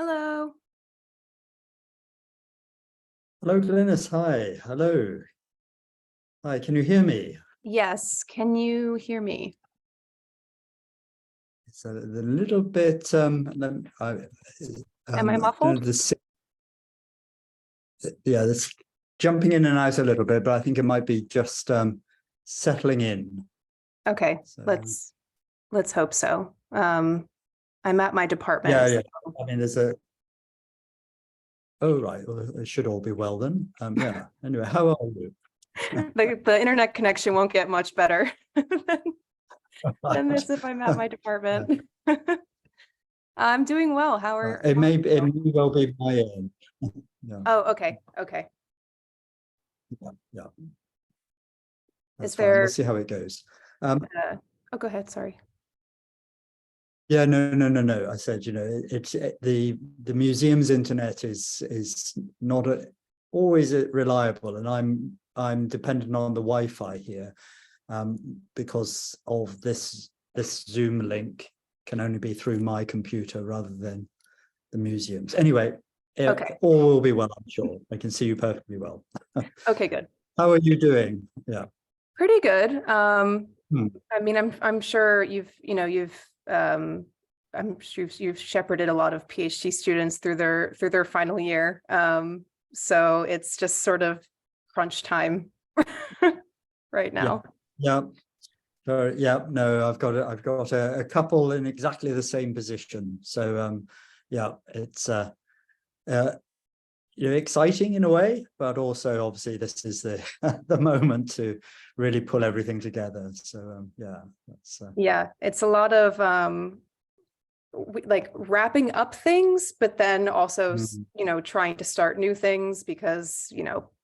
Hello. Hello, Glynnis. Hi. Hello. Hi, can you hear me? Yes, can you hear me? It's a little bit, Am I muffled? Yeah, it's jumping in and out a little bit, but I think it might be just settling in. Okay, So, let's hope so. I'm at my department. Yeah, so- yeah. I mean, there's a. Oh, right. Well, it should all be well then. Yeah. Anyway, how are you? The internet connection won't get much better than this if I'm at my department. I'm doing well. How are It may you? well be my end. Yeah. Oh, okay. Okay. Yeah. Is That's fine. there We'll see how it goes. oh, go ahead. Sorry. Yeah, no. I said, it's the museum's internet is not always reliable, and I'm dependent on the Wi-Fi here, because of this Zoom link can only be through my computer rather than the museum's. Anyway, Okay. all will be well, I'm sure. I can see you perfectly well. Okay, good. How are you doing? Yeah. Pretty good. Hmm. I mean, I'm sure you've I'm sure you've shepherded a lot of PhD students through their final year. So it's just sort of crunch time right now. Yeah. So yeah, no, I've got a couple in exactly the same position. So yeah, it's exciting in a way, but also obviously this is the the moment to really pull everything together. So yeah, that's Yeah, it's a lot of like wrapping up things, but then also trying to start new things because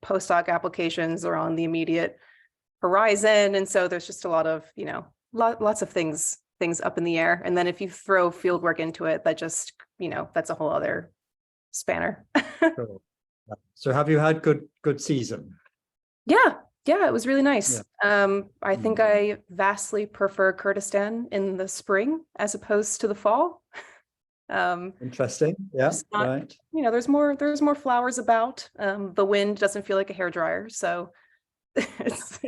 postdoc applications are on the immediate horizon, and so there's just a lot of lots of things up in the air, and then if you throw fieldwork into it, that just that's a whole other spanner. cool. So have you had good season? Yeah, Yeah, it was really nice. I think Mm. I vastly prefer Kurdistan in the spring as opposed to the fall. Interesting. Yeah, Just not, right. there's more flowers about. The wind doesn't feel like a hairdryer, so it's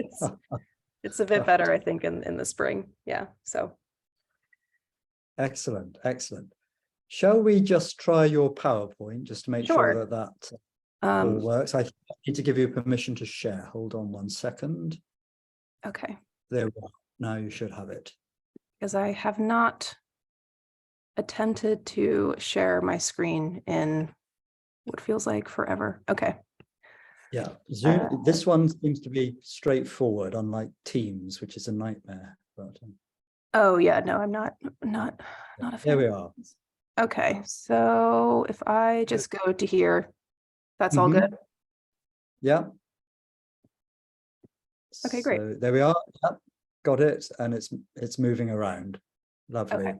a bit better, I think, in the spring. Yeah. So Excellent, excellent. Shall we just try your PowerPoint just to make sure sure. that all works? I need to give you permission to share. Hold on 1 second. Okay. There we are. Now you should have it. Because I have not attempted to share my screen in what feels like forever. Okay. Yeah, Zoom. This one seems to be straightforward, unlike Teams, which is a nightmare. But, oh yeah, no, I'm not a fan. there we are. Okay, so if I just go to here, that's all good. Yeah. Okay, great. So there we are. Yep, got it, and it's moving around. Lovely. Okay.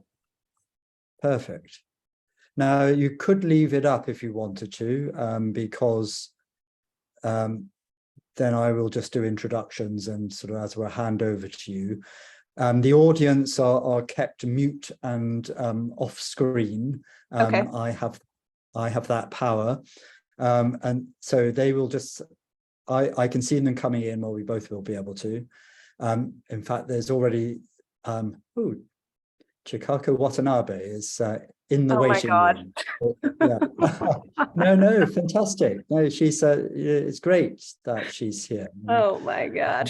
Perfect. Now you could leave it up if you wanted to, because then I will just do introductions and sort of as we'll hand over to you. The audience are kept mute and off screen. Okay. I have that power, and so they will just. I can see them coming in, or we both will be able to. In fact, there's already Chikako Watanabe is in the waiting room. Yeah. No, fantastic. No, she's it's great that she's here. Oh my God.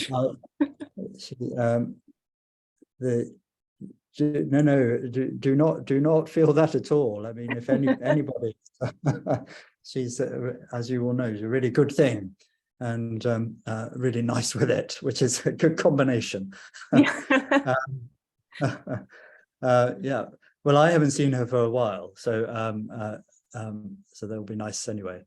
Do not feel that at all. I mean, if anybody, she's as you all know, is a really good thing, and really nice with it, which is a good combination. Yeah. Yeah. Well, I haven't seen her for a while, so so that'll be nice anyway.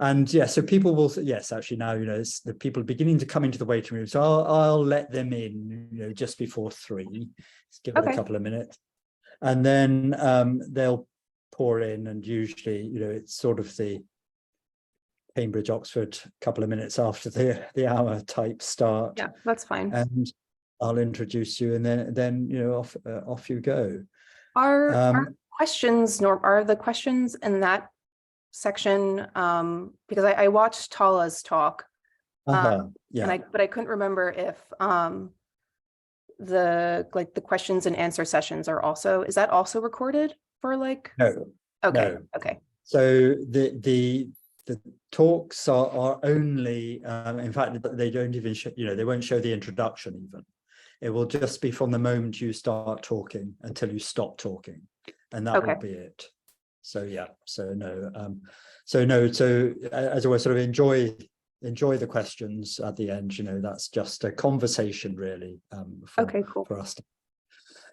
And yeah, so people will, yes, actually now, it's the people beginning to come into the waiting room. So I'll let them in, just before 3. Just give it a couple of minutes. And then they'll pour in, and usually, it's sort of the Cambridge, Oxford, couple of minutes after the hour type start. Yeah, that's fine. And I'll introduce you, and then off you go. Are questions, Norm, are the questions in that section, because I watched Tala's talk, Yeah, but I couldn't remember if the questions and answer sessions are also, is that also recorded for like? No. Okay. No. Okay. So the talks are only, in fact, they don't even show, they won't show the introduction even. It will just be from the moment you start talking until you stop talking, and that will be it. So yeah, so as always, sort of enjoy the questions at the end. That's just a conversation really. For us.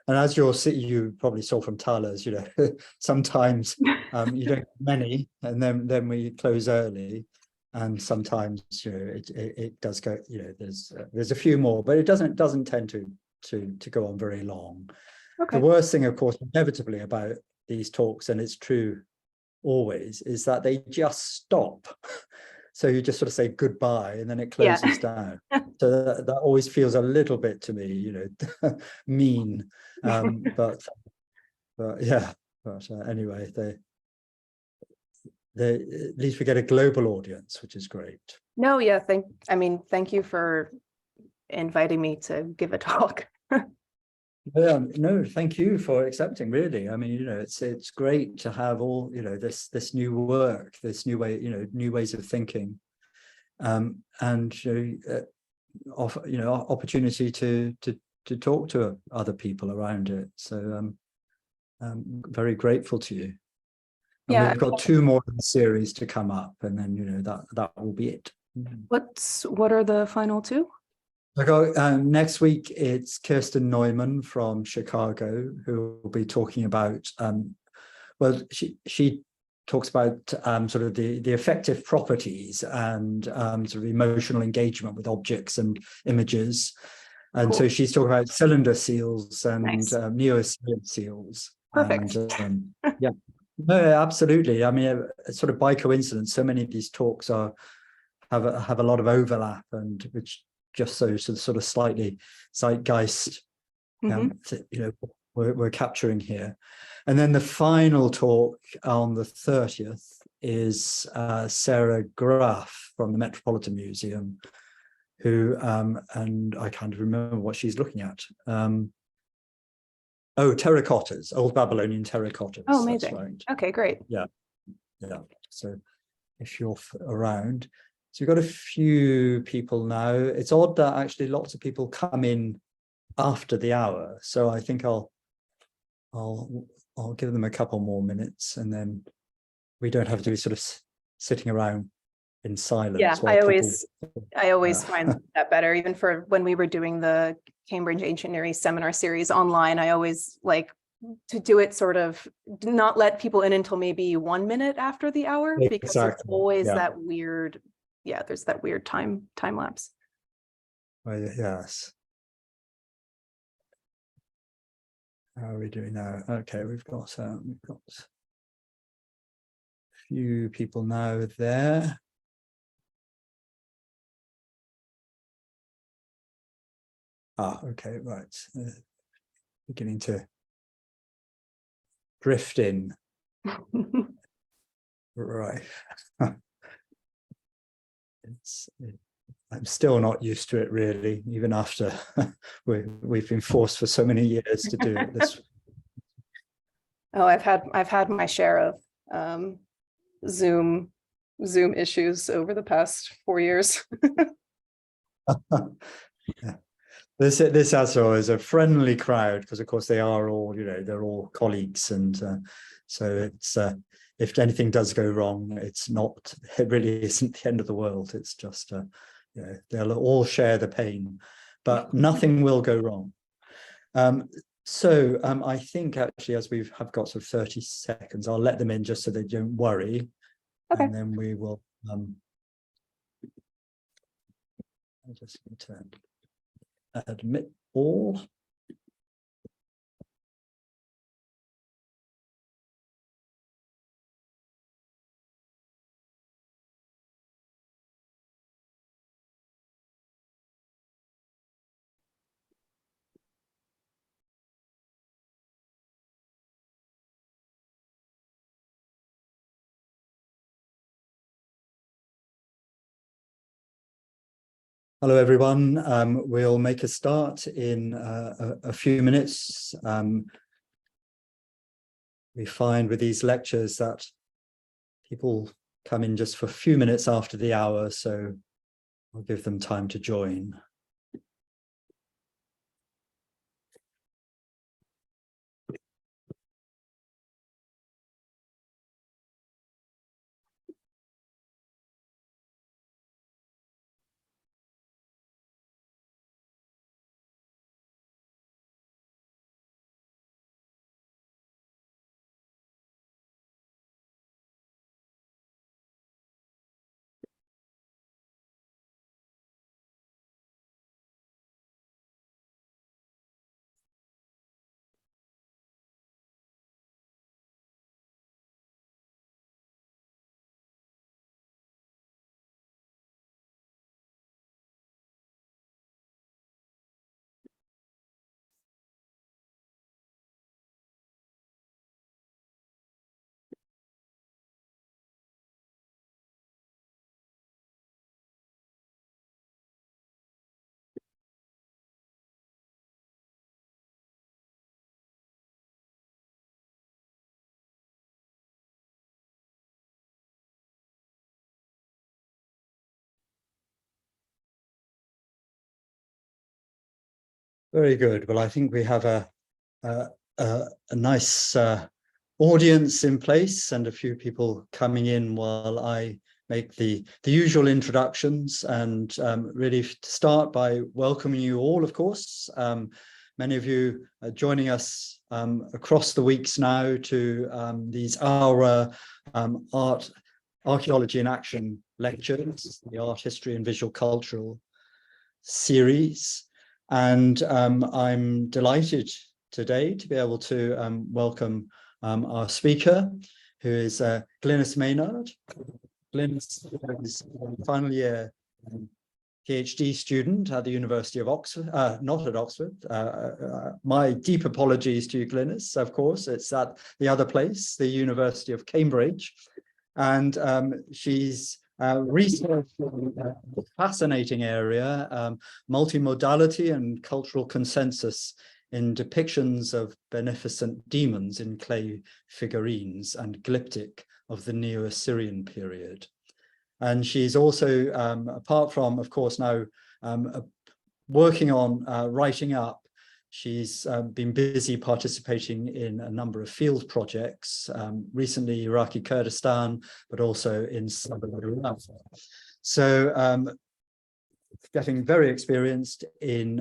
And as you probably saw from Tala's, sometimes you don't get many, and then we close early. And sometimes it does go, there's a few more, but it doesn't tend to go on very long. The worst thing, of course, inevitably about these talks, and it's true always, is that they just stop. So you just sort of say goodbye, and then it closes down. So that always feels a little bit to me, mean. But yeah, but anyway, at least we get a global audience, which is great. No, yeah, thank you for inviting me to give a talk. No, thank you for accepting, really. I mean, it's great to have all, this new work, this new way, new ways of thinking, and opportunity to talk to other people around it. So I'm very grateful to you. And we've got 2 more in the series to come up, and then that will be it. What are the final 2? I got next week. It's Kirsten Neumann from Chicago, who will be talking about. Well, she talks about sort of the affective properties and sort of emotional engagement with objects and images, and so she's talking about cylinder seals and Neo-Assyrian seals. Perfect. And, yeah. No, absolutely. I mean, sort of by coincidence, so many of these talks have a lot of overlap, and which just so sort of slightly zeitgeist, you know, we're capturing here. And then the final talk on the 30th is Sarah Graff from the Metropolitan Museum, who, and I kind of remember what she's looking at. Oh, terracottas, old Babylonian terracottas. Oh, amazing. That's right. Okay, great. Yeah. So if you're around. So we've got a few people now. It's odd that actually lots of people come in after the hour. So I think I'll give them a couple more minutes, and then we don't have to be sort of sitting around in silence. Yeah, I always find that better. Even for when we were doing the Cambridge Ancient Near East seminar series online, I always like to do it sort of not let people in until maybe 1 minute after the hour, because it's always that weird, there's that weird time lapse. Well, yes. How are we doing now? Okay, we've got a few people now there. Okay, right. Beginning to drift in. Right. I'm still not used to it, really, even after we've been forced for so many years to do it this. Oh, I've had my share of Zoom issues over the past 4 years. Yeah. This ASO is a friendly crowd, because of course they are all, you know, they're all colleagues, and so it's if anything does go wrong, it really isn't the end of the world. It's just you know, they'll all share the pain, but nothing will go wrong. So I think actually, as have got sort of 30 seconds, I'll let them in just so they don't worry. Okay. And then we will I just need to admit all. Hello, everyone. We'll make a start in a few minutes. We find with these lectures that people come in just for a few minutes after the hour, so I'll give them time to join. Very good. Well, I think we have a nice audience in place, and a few people coming in while I make the usual introductions, and really start by welcoming you all, of course. Many of you are joining us across the weeks now to these ARWA Art, Archaeology in Action lectures, the Art, History and Visual Cultural series. And I'm delighted today to be able to welcome our speaker, who is Glynnis Maynard. Glynnis is in final year PhD student at the University of Oxford, not at Oxford. My deep apologies to you, Glynnis, of course. It's at the other place, the University of Cambridge. And she's researched a fascinating area, multimodality and cultural consensus in depictions of beneficent demons in clay figurines and glyptic of the Neo-Assyrian period. And she's also, apart from, of course, now working on writing up, she's been busy participating in a number of field projects, recently Iraqi Kurdistan, but also in southern Iraq. So getting very experienced in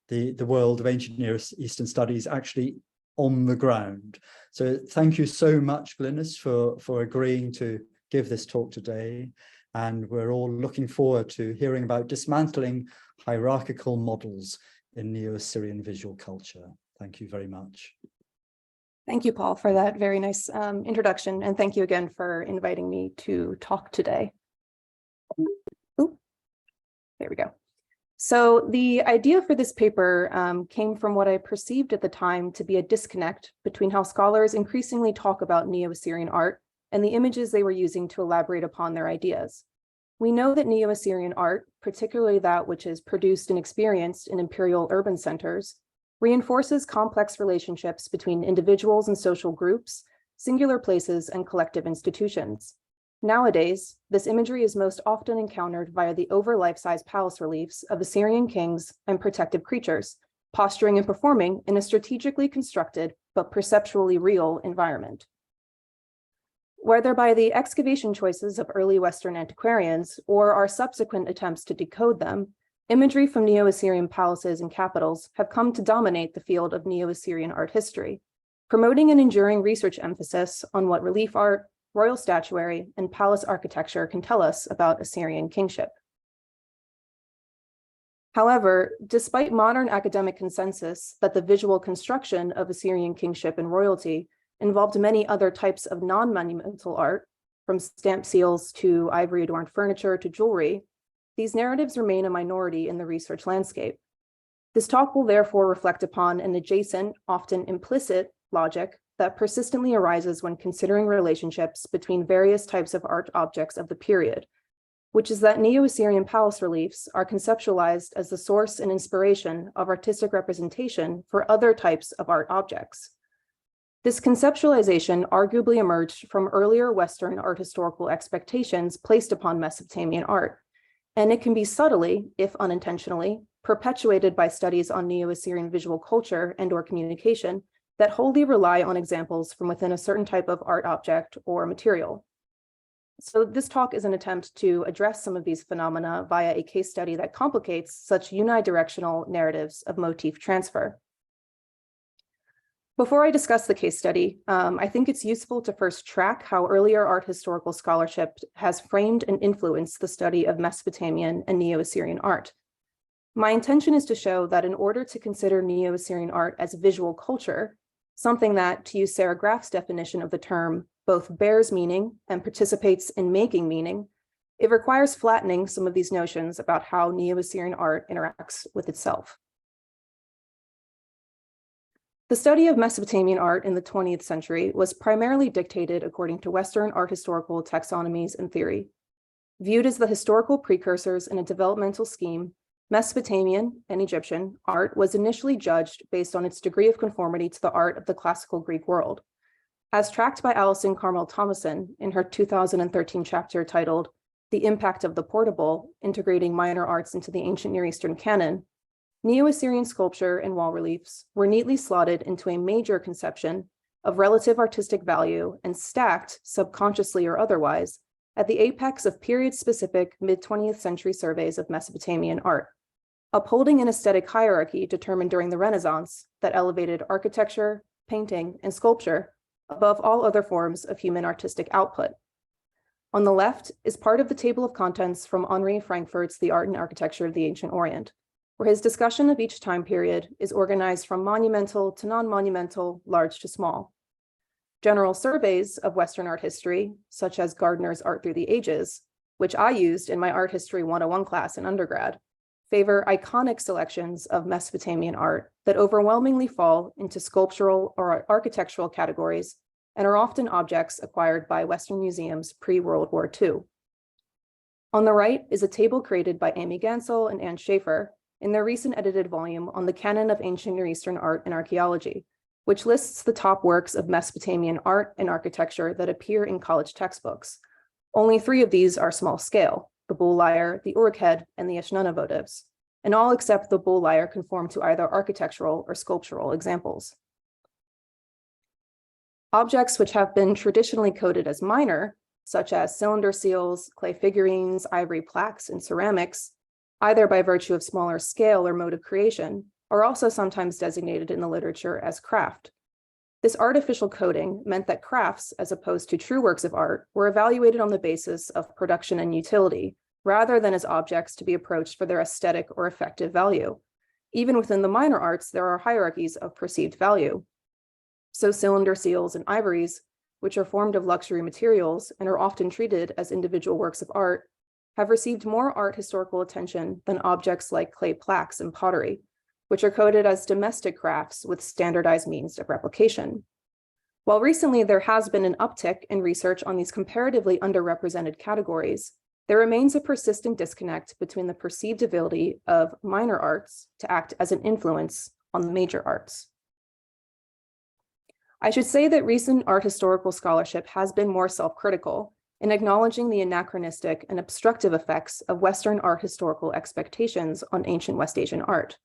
the world of ancient Near Eastern studies, actually on the ground. So thank you so much, Glynnis, for agreeing to give this talk today. And we're all looking forward to hearing about dismantling hierarchical models in Neo-Assyrian visual culture. Thank you very much. Thank you, Paul, for that very nice introduction. And thank you again for inviting me to talk today. Ooh, there we go. So the idea for this paper came from what I perceived at the time to be a disconnect between how scholars increasingly talk about Neo-Assyrian art and the images they were using to elaborate upon their ideas. We know that Neo-Assyrian art, particularly that which is produced and experienced in imperial urban centers, reinforces complex relationships between individuals and social groups, singular places, and collective institutions. Nowadays, this imagery is most often encountered via the over life-size palace reliefs of Assyrian kings and protective creatures, posturing and performing in a strategically constructed but perceptually real environment. Whether by the excavation choices of early Western antiquarians or our subsequent attempts to decode them, imagery from Neo-Assyrian palaces and capitals have come to dominate the field of Neo-Assyrian art history, promoting an enduring research emphasis on what relief art, royal statuary, and palace architecture can tell us about Assyrian kingship. However, despite modern academic consensus that the visual construction of Assyrian kingship and royalty involved many other types of non-monumental art, from stamp seals to ivory-adorned furniture to jewelry, these narratives remain a minority in the research landscape. This talk will therefore reflect upon an adjacent, often implicit, logic that persistently arises when considering relationships between various types of art objects of the period, which is that Neo-Assyrian palace reliefs are conceptualized as the source and inspiration of artistic representation for other types of art objects. This conceptualization arguably emerged from earlier Western art historical expectations placed upon Mesopotamian art, and it can be subtly, if unintentionally, perpetuated by studies on Neo-Assyrian visual culture and/or communication that wholly rely on examples from within a certain type of art object or material. So this talk is an attempt to address some of these phenomena via a case study that complicates such unidirectional narratives of motif transfer. Before I discuss the case study, I think it's useful to first track how earlier art historical scholarship has framed and influenced the study of Mesopotamian and Neo-Assyrian art. My intention is to show that in order to consider Neo-Assyrian art as visual culture, something that, to use Sarah Graff's definition of the term, both bears meaning and participates in making meaning, it requires flattening some of these notions about how Neo-Assyrian art interacts with itself. The study of Mesopotamian art in the 20th century was primarily dictated according to Western art historical taxonomies and theory. Viewed as the historical precursors in a developmental scheme, Mesopotamian and Egyptian art was initially judged based on its degree of conformity to the art of the classical Greek world. As tracked by Alison Carmel Thomason in her 2013 chapter titled The Impact of the Portable, Integrating Minor Arts into the Ancient Near Eastern Canon, Neo-Assyrian sculpture and wall reliefs were neatly slotted into a major conception of relative artistic value and stacked, subconsciously or otherwise, at the apex of period-specific mid-20th century surveys of Mesopotamian art, upholding an aesthetic hierarchy determined during the Renaissance that elevated architecture, painting, and sculpture above all other forms of human artistic output. On the left is part of the table of contents from Henri Frankfurt's The Art and Architecture of the Ancient Orient, where his discussion of each time period is organized from monumental to non-monumental, large to small. General surveys of Western art history, such as Gardner's Art Through the Ages, which I used in my Art History 101 class in undergrad, favor iconic selections of Mesopotamian art that overwhelmingly fall into sculptural or architectural categories and are often objects acquired by Western museums pre-World War II. On the right is a table created by Amy Gansel and Ann Schaefer in their recent edited volume on the canon of ancient Near Eastern art and archaeology, which lists the top works of Mesopotamian art and architecture that appear in college textbooks. Only 3 of these are small scale: the bull lyre, the uruk-head, and the Eshnunna votives, and all except the bull lyre conform to either architectural or sculptural examples. Objects which have been traditionally coded as minor, such as cylinder seals, clay figurines, ivory plaques, and ceramics, either by virtue of smaller scale or mode of creation, are also sometimes designated in the literature as craft. This artificial coding meant that crafts, as opposed to true works of art, were evaluated on the basis of production and utility, rather than as objects to be approached for their aesthetic or affective value. Even within the minor arts, there are hierarchies of perceived value. So cylinder seals and ivories, which are formed of luxury materials and are often treated as individual works of art, have received more art historical attention than objects like clay plaques and pottery, which are coded as domestic crafts with standardized means of replication. While recently there has been an uptick in research on these comparatively underrepresented categories, there remains a persistent disconnect between the perceived ability of minor arts to act as an influence on the major arts. I should say that recent art historical scholarship has been more self-critical in acknowledging the anachronistic and obstructive effects of Western art historical expectations on ancient West Asian art.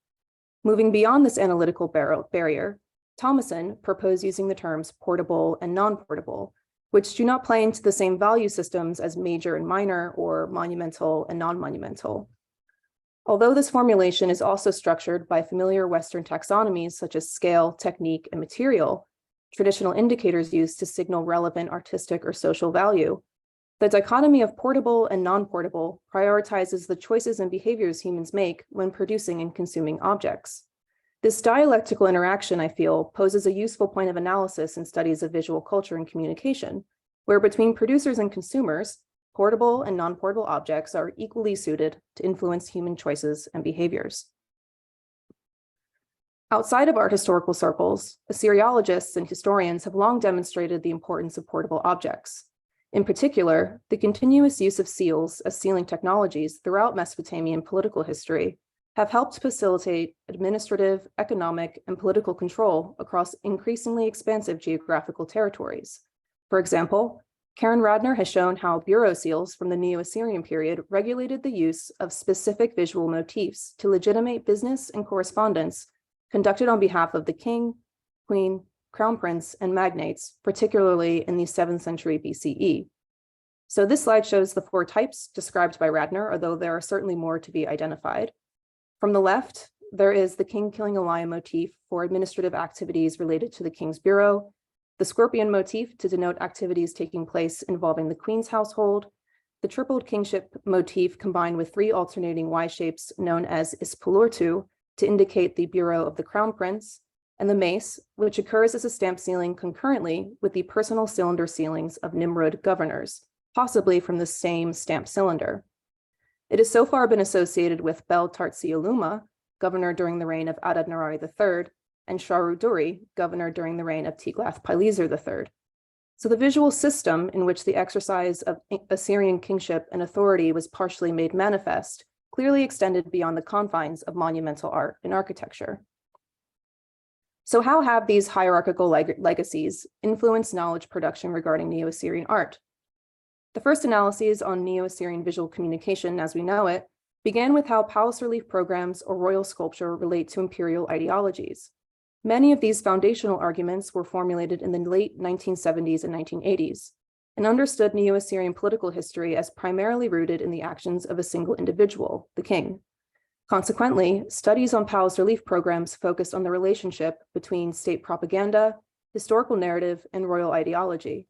Moving beyond this analytical barrier, Thomason proposed using the terms portable and non-portable, which do not play into the same value systems as major and minor or monumental and non-monumental. Although this formulation is also structured by familiar Western taxonomies such as scale, technique, and material, traditional indicators used to signal relevant artistic or social value, the dichotomy of portable and non-portable prioritizes the choices and behaviors humans make when producing and consuming objects. This dialectical interaction, I feel, poses a useful point of analysis in studies of visual culture and communication, where between producers and consumers, portable and non-portable objects are equally suited to influence human choices and behaviors. Outside of art historical circles, Assyriologists and historians have long demonstrated the importance of portable objects. In particular, the continuous use of seals as sealing technologies throughout Mesopotamian political history have helped facilitate administrative, economic, and political control across increasingly expansive geographical territories. For example, Karen Radner has shown how bureau seals from the Neo-Assyrian period regulated the use of specific visual motifs to legitimate business and correspondence conducted on behalf of the king, queen, crown prince, and magnates, particularly in the 7th century BCE. So this slide shows the 4 types described by Radner, although there are certainly more to be identified. From the left, there is the king killing a lion motif for administrative activities related to the king's bureau, the scorpion motif to denote activities taking place involving the queen's household, the tripled kingship motif combined with 3 alternating Y shapes known as ispulurtu to indicate the bureau of the crown prince, and the mace, which occurs as a stamp sealing concurrently with the personal cylinder sealings of Nimrud governors, possibly from the same stamp cylinder. It has so far been associated with Bel-Tartsi-Uluma, governor during the reign of Adad-Nirari III, and Sharu-Duri, governor during the reign of Tiglath-Pileser III. So the visual system in which the exercise of Assyrian kingship and authority was partially made manifest clearly extended beyond the confines of monumental art and architecture. So how have these hierarchical legacies influenced knowledge production regarding Neo-Assyrian art? The first analyses on Neo-Assyrian visual communication as we know it began with how palace relief programs or royal sculpture relate to imperial ideologies. Many of these foundational arguments were formulated in the late 1970s and 1980s, and understood Neo-Assyrian political history as primarily rooted in the actions of a single individual, the king. Consequently, studies on palace relief programs focused on the relationship between state propaganda, historical narrative, and royal ideology.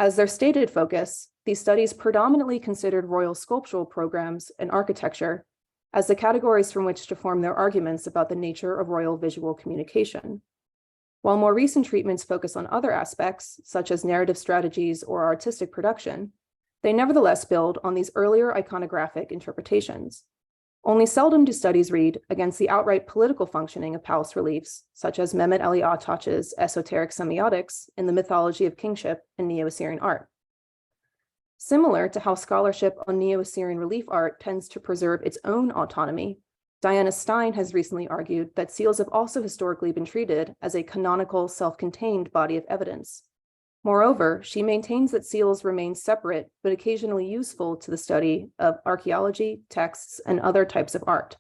As their stated focus, these studies predominantly considered royal sculptural programs and architecture as the categories from which to form their arguments about the nature of royal visual communication. While more recent treatments focus on other aspects, such as narrative strategies or artistic production, They nevertheless build on these earlier iconographic interpretations. Only seldom do studies read against the outright political functioning of palace reliefs, such as Mehmet Ali Ataç's esoteric semiotics in the mythology of kingship in Neo-Assyrian art. Similar to how scholarship on Neo-Assyrian relief art tends to preserve its own autonomy, Diana Stein has recently argued that seals have also historically been treated as a canonical, self-contained body of evidence. Moreover, she maintains that seals remain separate but occasionally useful to the study of archaeology, texts, and other types of art.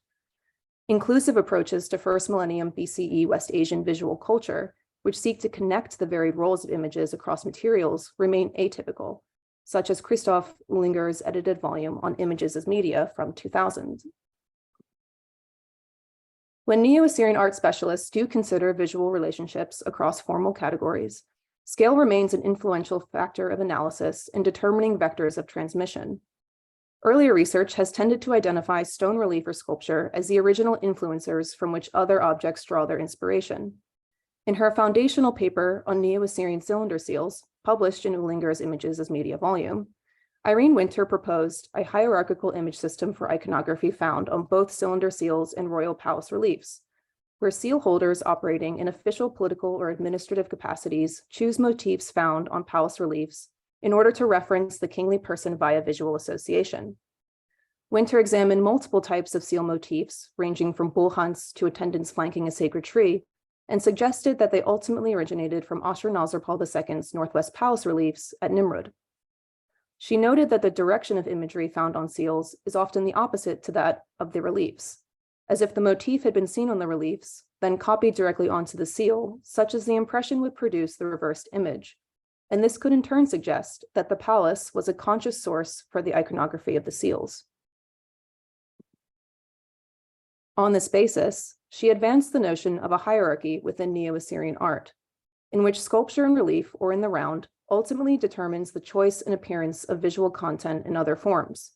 Inclusive approaches to first millennium BCE West Asian visual culture, which seek to connect the varied roles of images across materials, remain atypical, such as Christoph Uhlinger's edited volume on images as media from 2000. When Neo-Assyrian art specialists do consider visual relationships across formal categories, scale remains an influential factor of analysis in determining vectors of transmission. Earlier research has tended to identify stone relief or sculpture as the original influencers from which other objects draw their inspiration. In her foundational paper on Neo-Assyrian cylinder seals, published in Uhlinger's Images as Media volume, Irene Winter proposed a hierarchical image system for iconography found on both cylinder seals and royal palace reliefs, where seal holders operating in official, political, or administrative capacities choose motifs found on palace reliefs in order to reference the kingly person via visual association. Winter examined multiple types of seal motifs, ranging from bull hunts to attendants flanking a sacred tree, and suggested that they ultimately originated from Ashurbanipal II's Northwest Palace reliefs at Nimrud. She noted that the direction of imagery found on seals is often the opposite to that of the reliefs, as if the motif had been seen on the reliefs, then copied directly onto the seal, such as the impression would produce the reversed image. And this could in turn suggest that the palace was a conscious source for the iconography of the seals. On this basis, she advanced the notion of a hierarchy within Neo-Assyrian art, in which sculpture in relief or in the round ultimately determines the choice and appearance of visual content in other forms.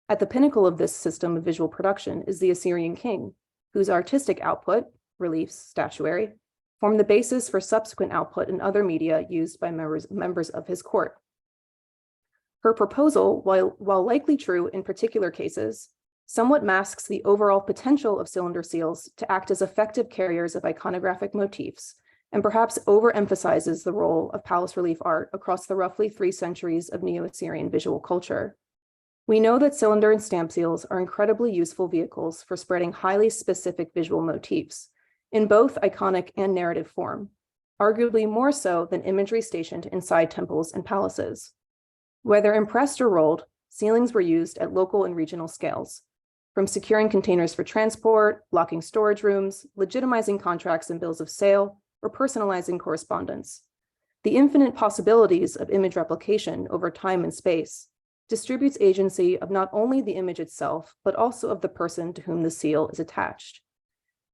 At the pinnacle of this system of visual production is the Assyrian king, whose artistic output, reliefs, statuary, form the basis for subsequent output in other media used by members of his court. Her proposal, while likely true in particular cases, somewhat masks the overall potential of cylinder seals to act as effective carriers of iconographic motifs, and perhaps overemphasizes the role of palace relief art across the roughly 3 centuries of Neo-Assyrian visual culture. We know that cylinder and stamp seals are incredibly useful vehicles for spreading highly specific visual motifs in both iconic and narrative form, arguably more so than imagery stationed inside temples and palaces. Whether impressed or rolled, sealings were used at local and regional scales, from securing containers for transport, blocking storage rooms, legitimizing contracts and bills of sale, or personalizing correspondence. The infinite possibilities of image replication over time and space distributes agency of not only the image itself, but also of the person to whom the seal is attached.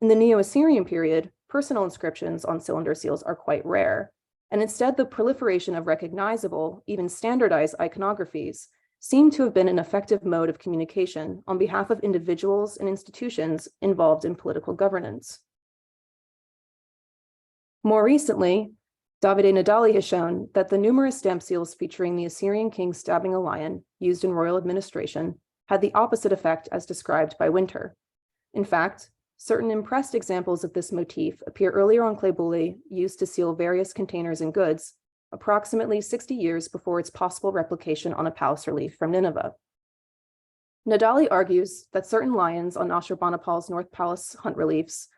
In the Neo-Assyrian period, personal inscriptions on cylinder seals are quite rare, and instead the proliferation of recognizable, even standardized iconographies seem to have been an effective mode of communication on behalf of individuals and institutions involved in political governance. More recently, Davide Nadali has shown that the numerous stamp seals featuring the Assyrian king stabbing a lion used in royal administration had the opposite effect as described by Winter. In fact, certain impressed examples of this motif appear earlier on clay bullae used to seal various containers and goods, approximately 60 years before its possible replication on a palace relief from Nineveh. Nadali argues that certain lions on Ashurbanipal's North Palace hunt reliefs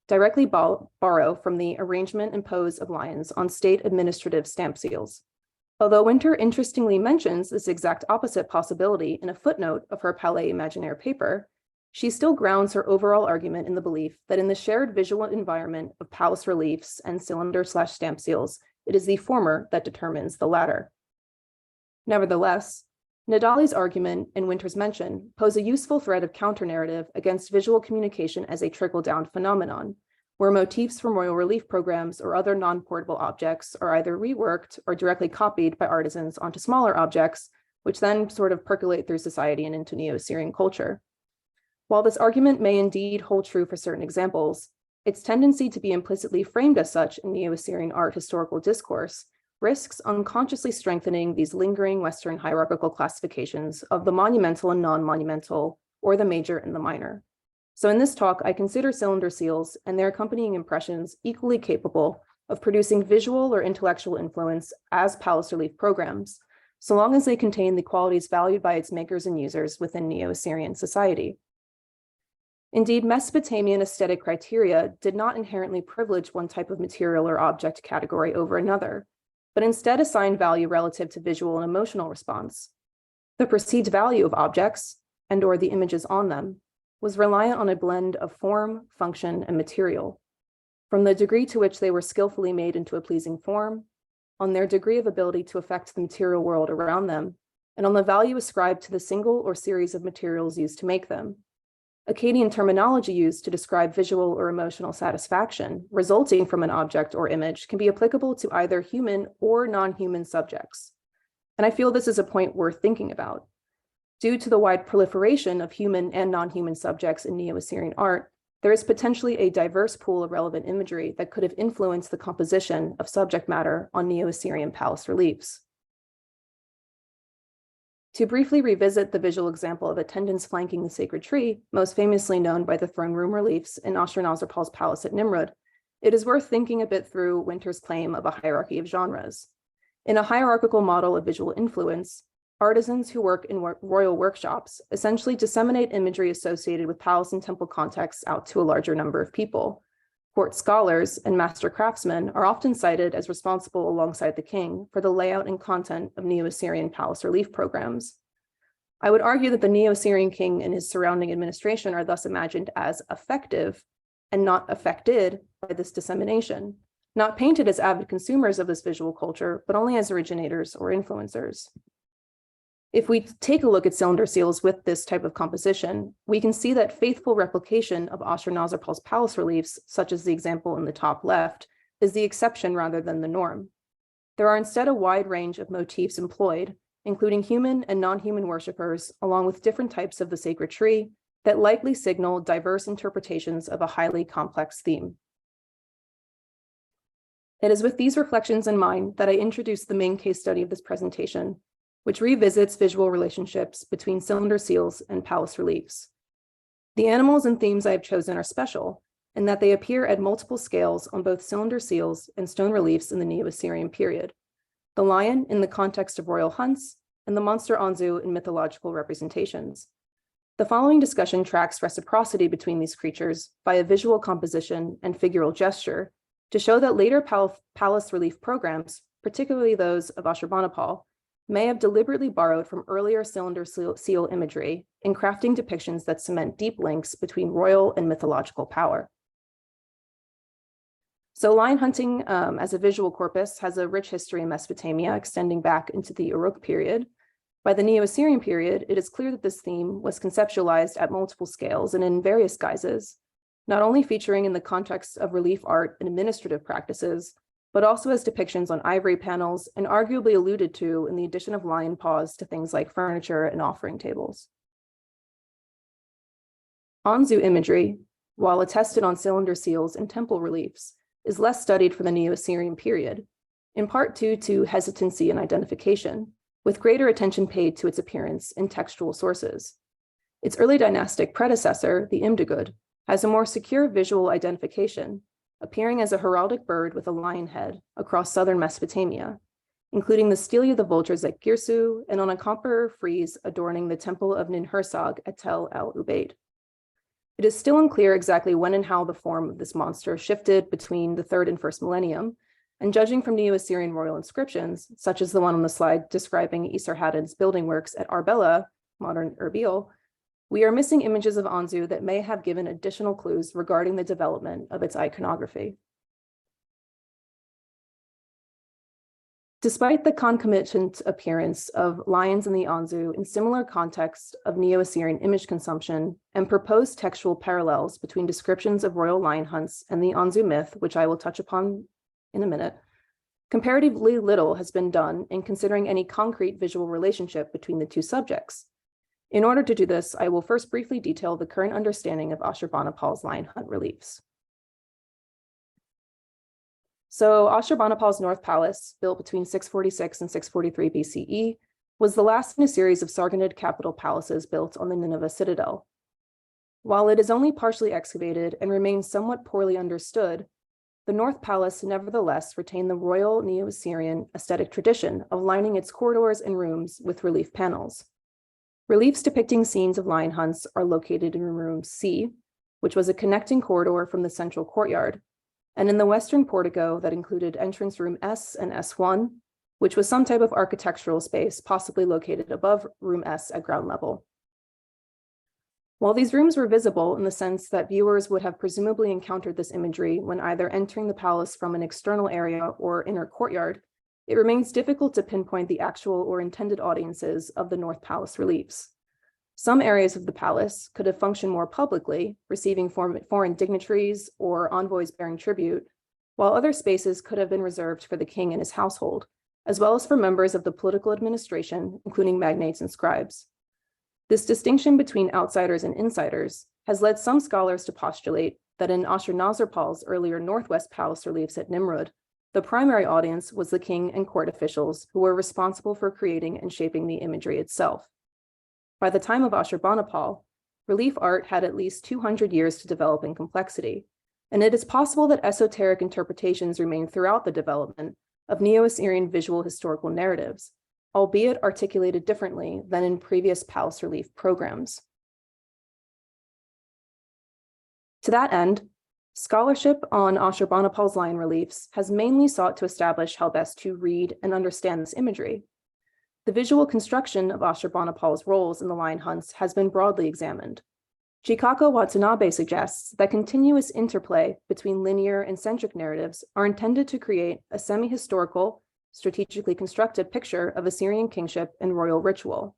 directly borrow from the arrangement and pose of lions on state administrative stamp seals. Although Winter interestingly mentions this exact opposite possibility in a footnote of her Palais Imaginaire paper, she still grounds her overall argument in the belief that in the shared visual environment of palace reliefs and cylinder/stamp seals, it is the former that determines the latter. Nevertheless, Nadali's argument and Winter's mention pose a useful thread of counter-narrative against visual communication as a trickle-down phenomenon, where motifs from royal relief programs or other non-portable objects are either reworked or directly copied by artisans onto smaller objects, which then sort of percolate through society and into Neo-Assyrian culture. While this argument may indeed hold true for certain examples, its tendency to be implicitly framed as such in Neo-Assyrian art historical discourse risks unconsciously strengthening these lingering Western hierarchical classifications of the monumental and non-monumental, or the major and the minor. So in this talk, I consider cylinder seals and their accompanying impressions equally capable of producing visual or intellectual influence as palace relief programs, so long as they contain the qualities valued by its makers and users within Neo-Assyrian society. Indeed, Mesopotamian aesthetic criteria did not inherently privilege one type of material or object category over another, but instead assigned value relative to visual and emotional response. The perceived value of objects, and/or the images on them, was reliant on a blend of form, function, and material, from the degree to which they were skillfully made into a pleasing form, on their degree of ability to affect the material world around them, and on the value ascribed to the single or series of materials used to make them. Akkadian terminology used to describe visual or emotional satisfaction resulting from an object or image can be applicable to either human or non-human subjects. And I feel this is a point worth thinking about. Due to the wide proliferation of human and non-human subjects in Neo-Assyrian art, there is potentially a diverse pool of relevant imagery that could have influenced the composition of subject matter on Neo-Assyrian palace reliefs. To briefly revisit the visual example of attendants flanking the sacred tree, most famously known by the throne room reliefs in Ashurbanipal's palace at Nimrud, it is worth thinking a bit through Winter's claim of a hierarchy of genres. In a hierarchical model of visual influence, artisans who work in royal workshops essentially disseminate imagery associated with palace and temple contexts out to a larger number of people. Court scholars and master craftsmen are often cited as responsible alongside the king for the layout and content of Neo-Assyrian palace relief programs. I would argue that the Neo-Assyrian king and his surrounding administration are thus imagined as affective and not affected by this dissemination, not painted as avid consumers of this visual culture, but only as originators or influencers. If we take a look at cylinder seals with this type of composition, we can see that faithful replication of Ashurnasirpal's palace reliefs, such as the example in the top left, is the exception rather than the norm. There are instead a wide range of motifs employed, including human and non-human worshippers, along with different types of the sacred tree that likely signal diverse interpretations of a highly complex theme. It is with these reflections in mind that I introduce the main case study of this presentation, which revisits visual relationships between cylinder seals and palace reliefs. The animals and themes I have chosen are special in that they appear at multiple scales on both cylinder seals and stone reliefs in the Neo-Assyrian period. The lion in the context of royal hunts, and the monster Anzû in mythological representations. The following discussion tracks reciprocity between these creatures via visual composition and figural gesture to show that later palace relief programs, particularly those of Ashurbanipal, may have deliberately borrowed from earlier cylinder seal imagery in crafting depictions that cement deep links between royal and mythological power. So lion hunting as a visual corpus has a rich history in Mesopotamia extending back into the Uruk period. By the Neo-Assyrian period, it is clear that this theme was conceptualized at multiple scales and in various guises, not only featuring in the context of relief art and administrative practices, but also as depictions on ivory panels and arguably alluded to in the addition of lion paws to things like furniture and offering tables. Anzû imagery, while attested on cylinder seals and temple reliefs, is less studied for the Neo-Assyrian period, in part due to hesitancy in identification, with greater attention paid to its appearance in textual sources. Its early dynastic predecessor, the Imdugud, has a more secure visual identification, appearing as a heraldic bird with a lion head across southern Mesopotamia, including the stele of the vultures at Girsu and on a copper frieze adorning the temple of Ninhursag at Tel el-Ubaid. It is still unclear exactly when and how the form of this monster shifted between the 3rd and 1st millennium, and judging from Neo-Assyrian royal inscriptions, such as the one on the slide describing Esarhaddon's building works at Arbela, modern Erbil, we are missing images of Anzû that may have given additional clues regarding the development of its iconography. Despite the concomitant appearance of lions in the Anzû in similar contexts of Neo-Assyrian image consumption and proposed textual parallels between descriptions of royal lion hunts and the Anzû myth, which I will touch upon in a minute, comparatively little has been done in considering any concrete visual relationship between the two subjects. In order to do this, I will first briefly detail the current understanding of Ashurbanipal's lion hunt reliefs. So Ashurbanipal's North Palace, built between 646 and 643 BCE, was the last in a series of Sargonid capital palaces built on the Nineveh citadel. While it is only partially excavated and remains somewhat poorly understood, the North Palace nevertheless retained the royal Neo-Assyrian aesthetic tradition of lining its corridors and rooms with relief panels. Reliefs depicting scenes of lion hunts are located in room C, which was a connecting corridor from the central courtyard, and in the western portico that included entrance room S and S1, which was some type of architectural space possibly located above room S at ground level. While these rooms were visible in the sense that viewers would have presumably encountered this imagery when either entering the palace from an external area or inner courtyard, it remains difficult to pinpoint the actual or intended audiences of the North Palace reliefs. Some areas of the palace could have functioned more publicly, receiving foreign dignitaries or envoys bearing tribute, while other spaces could have been reserved for the king and his household, as well as for members of the political administration, including magnates and scribes. This distinction between outsiders and insiders has led some scholars to postulate that in Ashurnasirpal's earlier Northwest Palace reliefs at Nimrud, the primary audience was the king and court officials who were responsible for creating and shaping the imagery itself. By the time of Ashurbanipal, relief art had at least 200 years to develop in complexity, and it is possible that esoteric interpretations remained throughout the development of Neo-Assyrian visual historical narratives, albeit articulated differently than in previous palace relief programs. To that end, scholarship on Ashurbanipal's lion reliefs has mainly sought to establish how best to read and understand this imagery. The visual construction of Ashurbanipal's roles in the lion hunts has been broadly examined. Chikako Watanabe suggests that continuous interplay between linear and centric narratives are intended to create a semi-historical, strategically constructed picture of Assyrian kingship and royal ritual.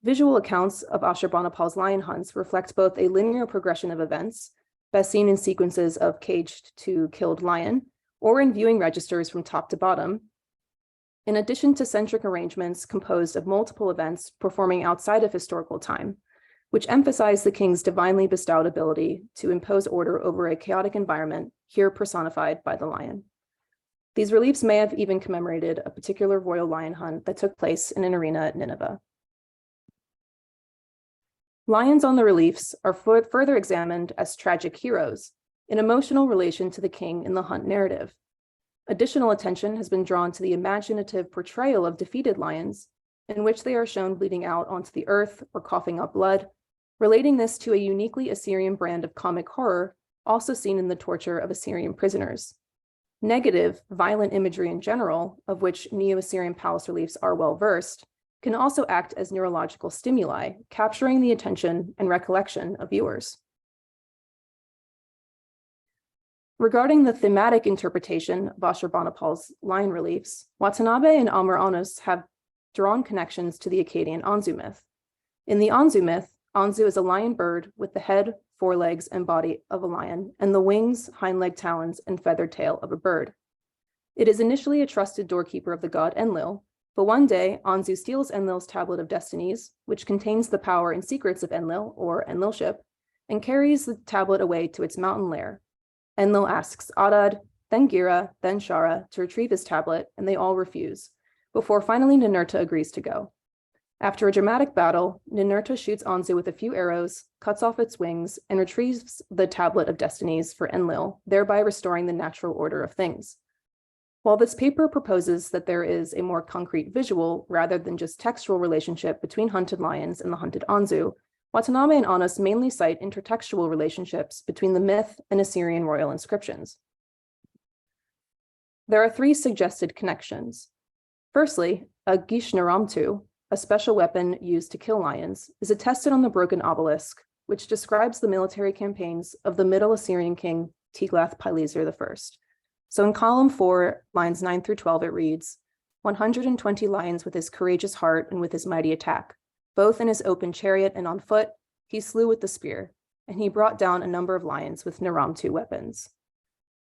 Visual accounts of Ashurbanipal's lion hunts reflect both a linear progression of events, best seen in sequences of caged to killed lion, or in viewing registers from top to bottom, in addition to centric arrangements composed of multiple events performing outside of historical time, which emphasize the king's divinely bestowed ability to impose order over a chaotic environment, here personified by the lion. These reliefs may have even commemorated a particular royal lion hunt that took place in an arena at Nineveh. Lions on the reliefs are further examined as tragic heroes, in emotional relation to the king in the hunt narrative. Additional attention has been drawn to the imaginative portrayal of defeated lions, in which they are shown bleeding out onto the earth or coughing up blood, relating this to a uniquely Assyrian brand of comic horror, also seen in the torture of Assyrian prisoners. Negative, violent imagery in general, of which Neo-Assyrian palace reliefs are well versed, can also act as neurological stimuli, capturing the attention and recollection of viewers. Regarding the thematic interpretation of Ashurbanipal's lion reliefs, Watanabe and Amr Anus have drawn connections to the Akkadian Anzû myth. In the Anzû myth, Anzû is a lion bird with the head, forelegs, and body of a lion, and the wings, hind leg talons, and feathered tail of a bird. It is initially a trusted doorkeeper of the god Enlil, but one day Anzû steals Enlil's tablet of destinies, which contains the power and secrets of Enlil, or Enlilship, and carries the tablet away to its mountain lair. Enlil asks Adad, then Gira, then Shara to retrieve his tablet, and they all refuse, before finally Ninurta agrees to go. After a dramatic battle, Ninurta shoots Anzû with a few arrows, cuts off its wings, and retrieves the tablet of destinies for Enlil, thereby restoring the natural order of things. While this paper proposes that there is a more concrete visual rather than just textual relationship between hunted lions and the hunted Anzû, Watanabe and Anus mainly cite intertextual relationships between the myth and Assyrian royal inscriptions. There are three suggested connections. Firstly, a Gishnaramtu, a special weapon used to kill lions, is attested on the broken obelisk, which describes the military campaigns of the Middle Assyrian king Tiglath-Pileser I. So in column 4, lines 9 through 12, it reads, 120 lions with his courageous heart and with his mighty attack. Both in his open chariot and on foot, he slew with the spear, and he brought down a number of lions with Naramtu weapons.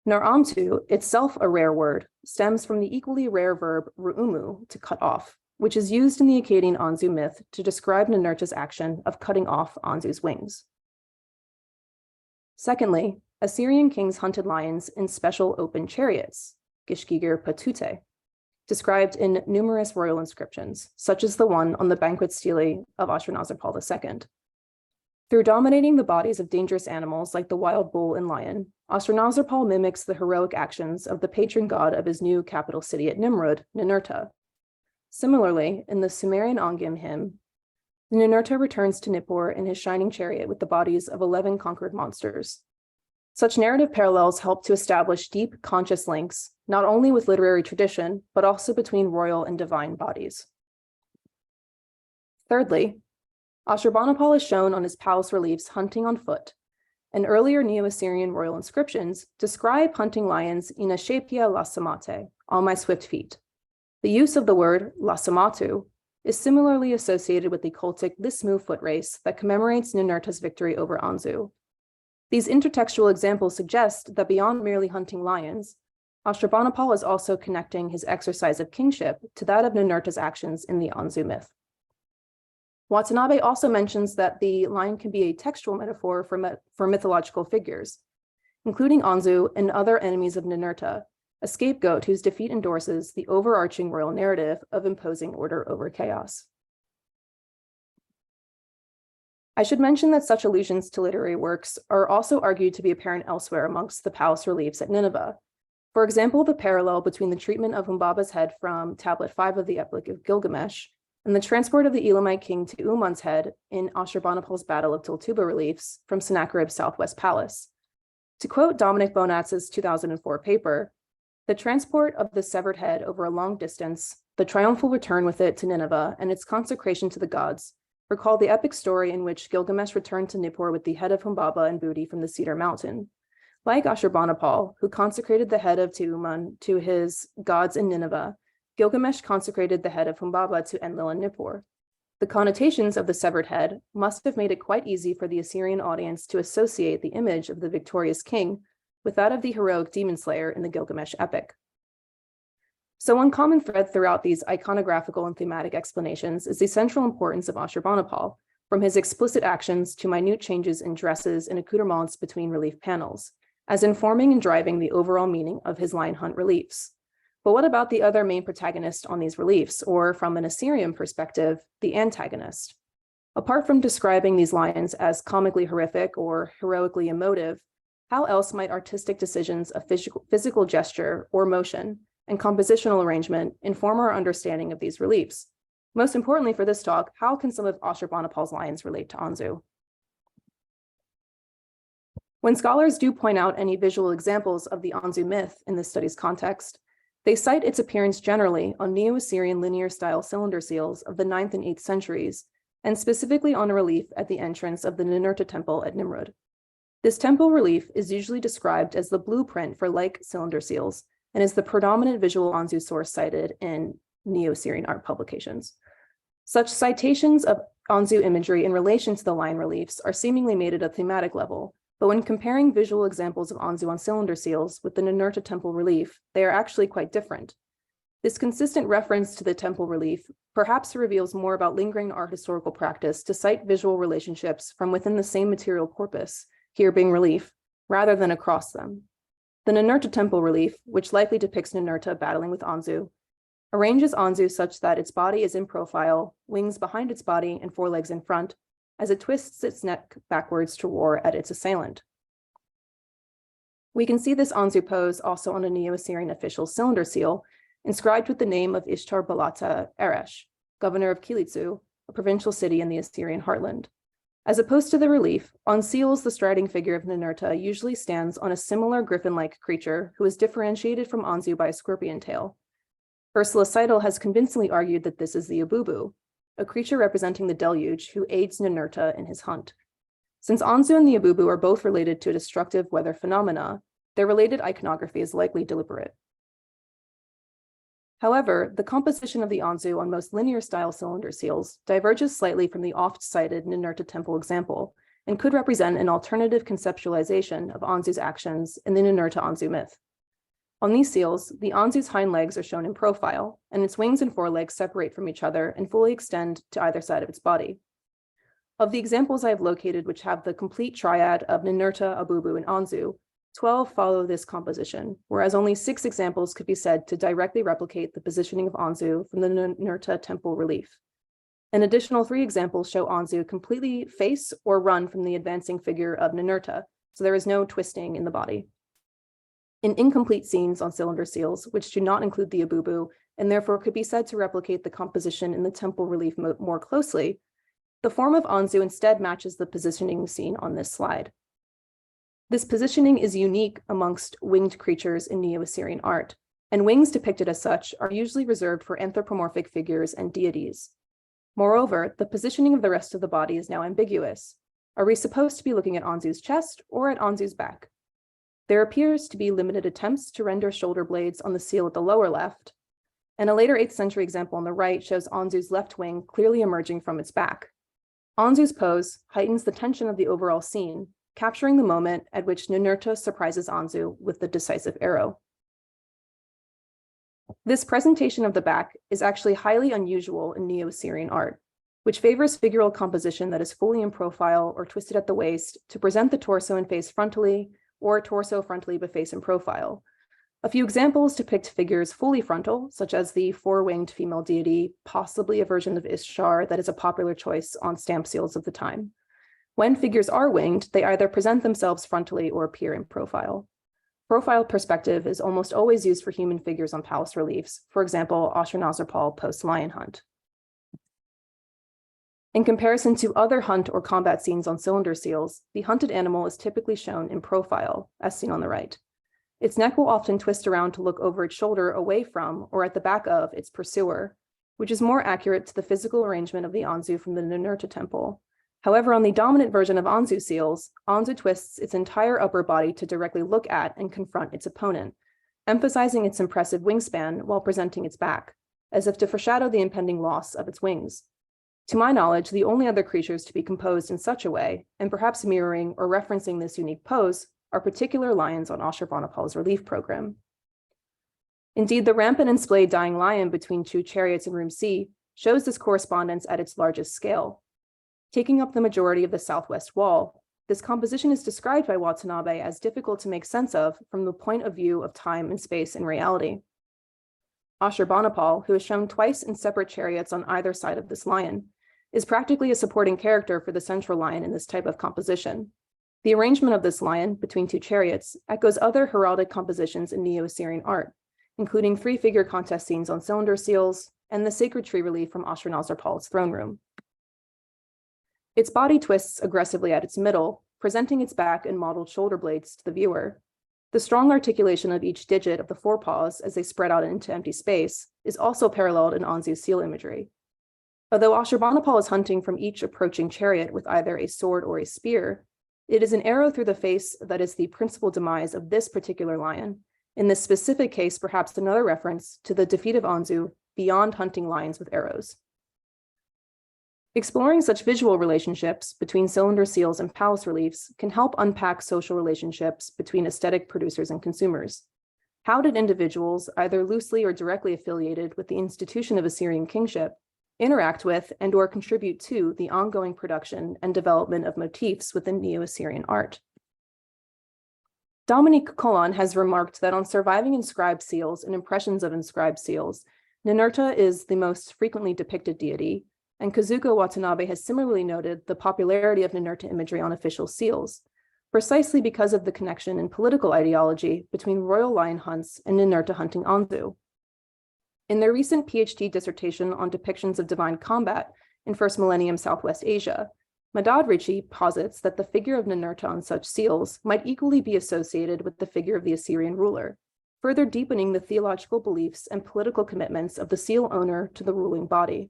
Naramtu, itself a rare word, stems from the equally rare verb ru'umu, to cut off, which is used in the Akkadian Anzû myth to describe Ninurta's action of cutting off Anzû's wings. Secondly, Assyrian kings hunted lions in special open chariots, gishgigir patute, described in numerous royal inscriptions, such as the one on the banquet stele of Ashurbanipal II. Through dominating the bodies of dangerous animals like the wild bull and lion, Ashurbanipal mimics the heroic actions of the patron god of his new capital city at Nimrud, Ninurta. Similarly, in the Sumerian Angim hymn, Ninurta returns to Nippur in his shining chariot with the bodies of 11 conquered monsters. Such narrative parallels help to establish deep conscious links, not only with literary tradition, but also between royal and divine bodies. Thirdly, Ashurbanipal is shown on his palace reliefs hunting on foot, and earlier Neo-Assyrian royal inscriptions describe hunting lions in ashepia lasamate, on my swift feet. The use of the word lasamatu is similarly associated with the cultic Lismu foot race that commemorates Ninurta's victory over Anzû. These intertextual examples suggest that beyond merely hunting lions, Ashurbanipal is also connecting his exercise of kingship to that of Ninurta's actions in the Anzû myth. Watanabe also mentions that the lion can be a textual metaphor for mythological figures, including Anzû and other enemies of Ninurta, a scapegoat whose defeat endorses the overarching royal narrative of imposing order over chaos. I should mention that such allusions to literary works are also argued to be apparent elsewhere amongst the palace reliefs at Nineveh. For example, the parallel between the treatment of Humbaba's head from Tablet 5 of the Epic of Gilgamesh and the transport of the Elamite king to Uman's head in Ashurbanipal's Battle of Tultuba reliefs from Sennacherib's Southwest Palace. To quote Dominic Bonatz's 2004 paper, the transport of the severed head over a long distance, the triumphal return with it to Nineveh, and its consecration to the gods recall the epic story in which Gilgamesh returned to Nippur with the head of Humbaba and booty from the Cedar Mountain. Like Ashurbanipal, who consecrated the head of Tiuman to his gods in Nineveh, Gilgamesh consecrated the head of Humbaba to Enlil and Nippur. The connotations of the severed head must have made it quite easy for the Assyrian audience to associate the image of the victorious king with that of the heroic demon slayer in the Gilgamesh epic. So one common thread throughout these iconographical and thematic explanations is the central importance of Ashurbanipal, from his explicit actions to minute changes in dresses and accoutrements between relief panels, as informing and driving the overall meaning of his lion hunt reliefs. But what about the other main protagonist on these reliefs, or from an Assyrian perspective, the antagonist? Apart from describing these lions as comically horrific or heroically emotive, how else might artistic decisions of physical gesture or motion and compositional arrangement inform our understanding of these reliefs? Most importantly for this talk, how can some of Ashurbanipal's lions relate to Anzû? When scholars do point out any visual examples of the Anzû myth in this study's context, they cite its appearance generally on Neo-Assyrian linear-style cylinder seals of the 9th and 8th centuries, and specifically on a relief at the entrance of the Ninurta temple at Nimrud. This temple relief is usually described as the blueprint for like cylinder seals, and is the predominant visual Anzû source cited in Neo-Assyrian art publications. Such citations of Anzû imagery in relation to the lion reliefs are seemingly made at a thematic level, but when comparing visual examples of Anzû on cylinder seals with the Ninurta temple relief, they are actually quite different. This consistent reference to the temple relief perhaps reveals more about lingering art historical practice to cite visual relationships from within the same material corpus, here being relief, rather than across them. The Ninurta temple relief, which likely depicts Ninurta battling with Anzû, arranges Anzû such that its body is in profile, wings behind its body and forelegs in front, as it twists its neck backwards to roar at its assailant. We can see this Anzû pose also on a Neo-Assyrian official cylinder seal, inscribed with the name of Ishtar Balata Eresh, governor of Kilitsu, a provincial city in the Assyrian heartland. As opposed to the relief, on seals, the striding figure of Ninurta usually stands on a similar griffin-like creature who is differentiated from Anzû by a scorpion tail. Ursula Seidel has convincingly argued that this is the Ububu, a creature representing the deluge who aids Ninurta in his hunt. Since Anzû and the Ububu are both related to destructive weather phenomena, their related iconography is likely deliberate. However, the composition of the Anzû on most linear-style cylinder seals diverges slightly from the oft-cited Ninurta temple example, and could represent an alternative conceptualization of Anzû's actions in the Ninurta Anzû myth. On these seals, the Anzû's hind legs are shown in profile, and its wings and forelegs separate from each other and fully extend to either side of its body. Of the examples I have located which have the complete triad of Ninurta, Ububu, and Anzû, 12 follow this composition, whereas only 6 examples could be said to directly replicate the positioning of Anzû from the Ninurta temple relief. An additional 3 examples show Anzû completely face or run from the advancing figure of Ninurta, so there is no twisting in the body. In incomplete scenes on cylinder seals, which do not include the abubu, and therefore could be said to replicate the composition in the temple relief more closely, the form of Anzû instead matches the positioning seen on this slide. This positioning is unique amongst winged creatures in Neo-Assyrian art, and wings depicted as such are usually reserved for anthropomorphic figures and deities. Moreover, the positioning of the rest of the body is now ambiguous. Are we supposed to be looking at Anzû's chest or at Anzû's back? There appears to be limited attempts to render shoulder blades on the seal at the lower left, and a later 8th century example on the right shows Anzû's left wing clearly emerging from its back. Anzû's pose heightens the tension of the overall scene, capturing the moment at which Ninurta surprises Anzû with the decisive arrow. This presentation of the back is actually highly unusual in Neo-Assyrian art, which favors figural composition that is fully in profile or twisted at the waist to present the torso and face frontally, or torso frontally but face in profile. A few examples depict figures fully frontal, such as the 4-winged female deity, possibly a version of Ishtar that is a popular choice on stamp seals of the time. When figures are winged, they either present themselves frontally or appear in profile. Profile perspective is almost always used for human figures on palace reliefs, for example, Ashurbanipal post-lion hunt. In comparison to other hunt or combat scenes on cylinder seals, the hunted animal is typically shown in profile, as seen on the right. Its neck will often twist around to look over its shoulder away from or at the back of its pursuer, which is more accurate to the physical arrangement of the Anzû from the Ninurta temple. However, on the dominant version of Anzû seals, Anzû twists its entire upper body to directly look at and confront its opponent, emphasizing its impressive wingspan while presenting its back, as if to foreshadow the impending loss of its wings. To my knowledge, the only other creatures to be composed in such a way, and perhaps mirroring or referencing this unique pose, are particular lions on Ashurbanipal's relief program. Indeed, the rampant and splayed dying lion between 2 chariots in room C shows this correspondence at its largest scale. Taking up the majority of the southwest wall, this composition is described by Watanabe as difficult to make sense of from the point of view of time and space in reality. Ashurbanipal, who is shown twice in separate chariots on either side of this lion, is practically a supporting character for the central lion in this type of composition. The arrangement of this lion between 2 chariots echoes other heraldic compositions in Neo-Assyrian art, including 3-figure contest scenes on cylinder seals and the sacred tree relief from Ashurnasirpal's throne room. Its body twists aggressively at its middle, presenting its back and modeled shoulder blades to the viewer. The strong articulation of each digit of the forepaws as they spread out into empty space is also paralleled in Anzû's seal imagery. Although Ashurbanipal is hunting from each approaching chariot with either a sword or a spear, it is an arrow through the face that is the principal demise of this particular lion. In this specific case, perhaps another reference to the defeat of Anzû beyond hunting lions with arrows. Exploring such visual relationships between cylinder seals and palace reliefs can help unpack social relationships between aesthetic producers and consumers. How did individuals, either loosely or directly affiliated with the institution of Assyrian kingship, interact with and/or contribute to the ongoing production and development of motifs within Neo-Assyrian art? Dominique Collin has remarked that on surviving inscribed seals and impressions of inscribed seals, Ninurta is the most frequently depicted deity, and Kazuko Watanabe has similarly noted the popularity of Ninurta imagery on official seals, precisely because of the connection in political ideology between royal lion hunts and Ninurta hunting Anzû. In their recent PhD dissertation on depictions of divine combat in first millennium Southwest Asia, Madad Ricci posits that the figure of Ninurta on such seals might equally be associated with the figure of the Assyrian ruler, further deepening the theological beliefs and political commitments of the seal owner to the ruling body.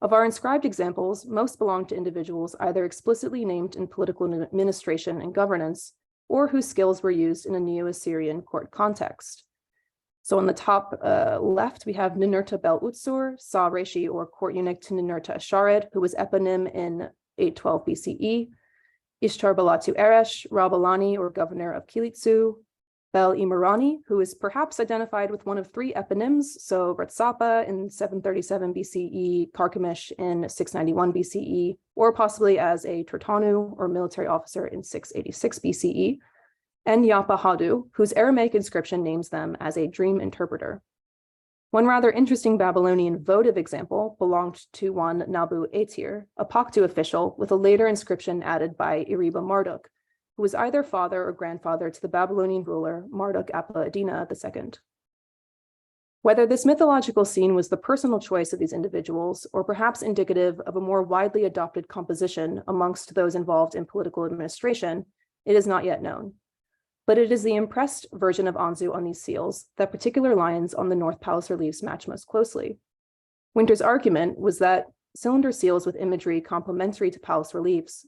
Of our inscribed examples, most belong to individuals either explicitly named in political administration and governance, or whose skills were used in a Neo-Assyrian court context. So on the top left, we have Ninurta Bel Utsur, Sa Reshi, or court eunuch to Ninurta Asharid, who was eponym in 812 BCE, Ishtar Balatu Eresh, Rabalani, or governor of Kilitsu, Bel Imurani, who is perhaps identified with one of 3 eponyms, so Ratsapa in 737 BCE, Karkemish in 691 BCE, or possibly as a Tertanu or military officer in 686 BCE, and Yapahadu, whose Aramaic inscription names them as a dream interpreter. One rather interesting Babylonian votive example belonged to one Nabu Etir, a Paktu official, with a later inscription added by Iriba Marduk, who was either father or grandfather to the Babylonian ruler Marduk Apla-Adina II. Whether this mythological scene was the personal choice of these individuals, or perhaps indicative of a more widely adopted composition amongst those involved in political administration, it is not yet known. But it is the impressed version of Anzû on these seals that particular lions on the North Palace reliefs match most closely. Winter's argument was that cylinder seals with imagery complementary to palace reliefs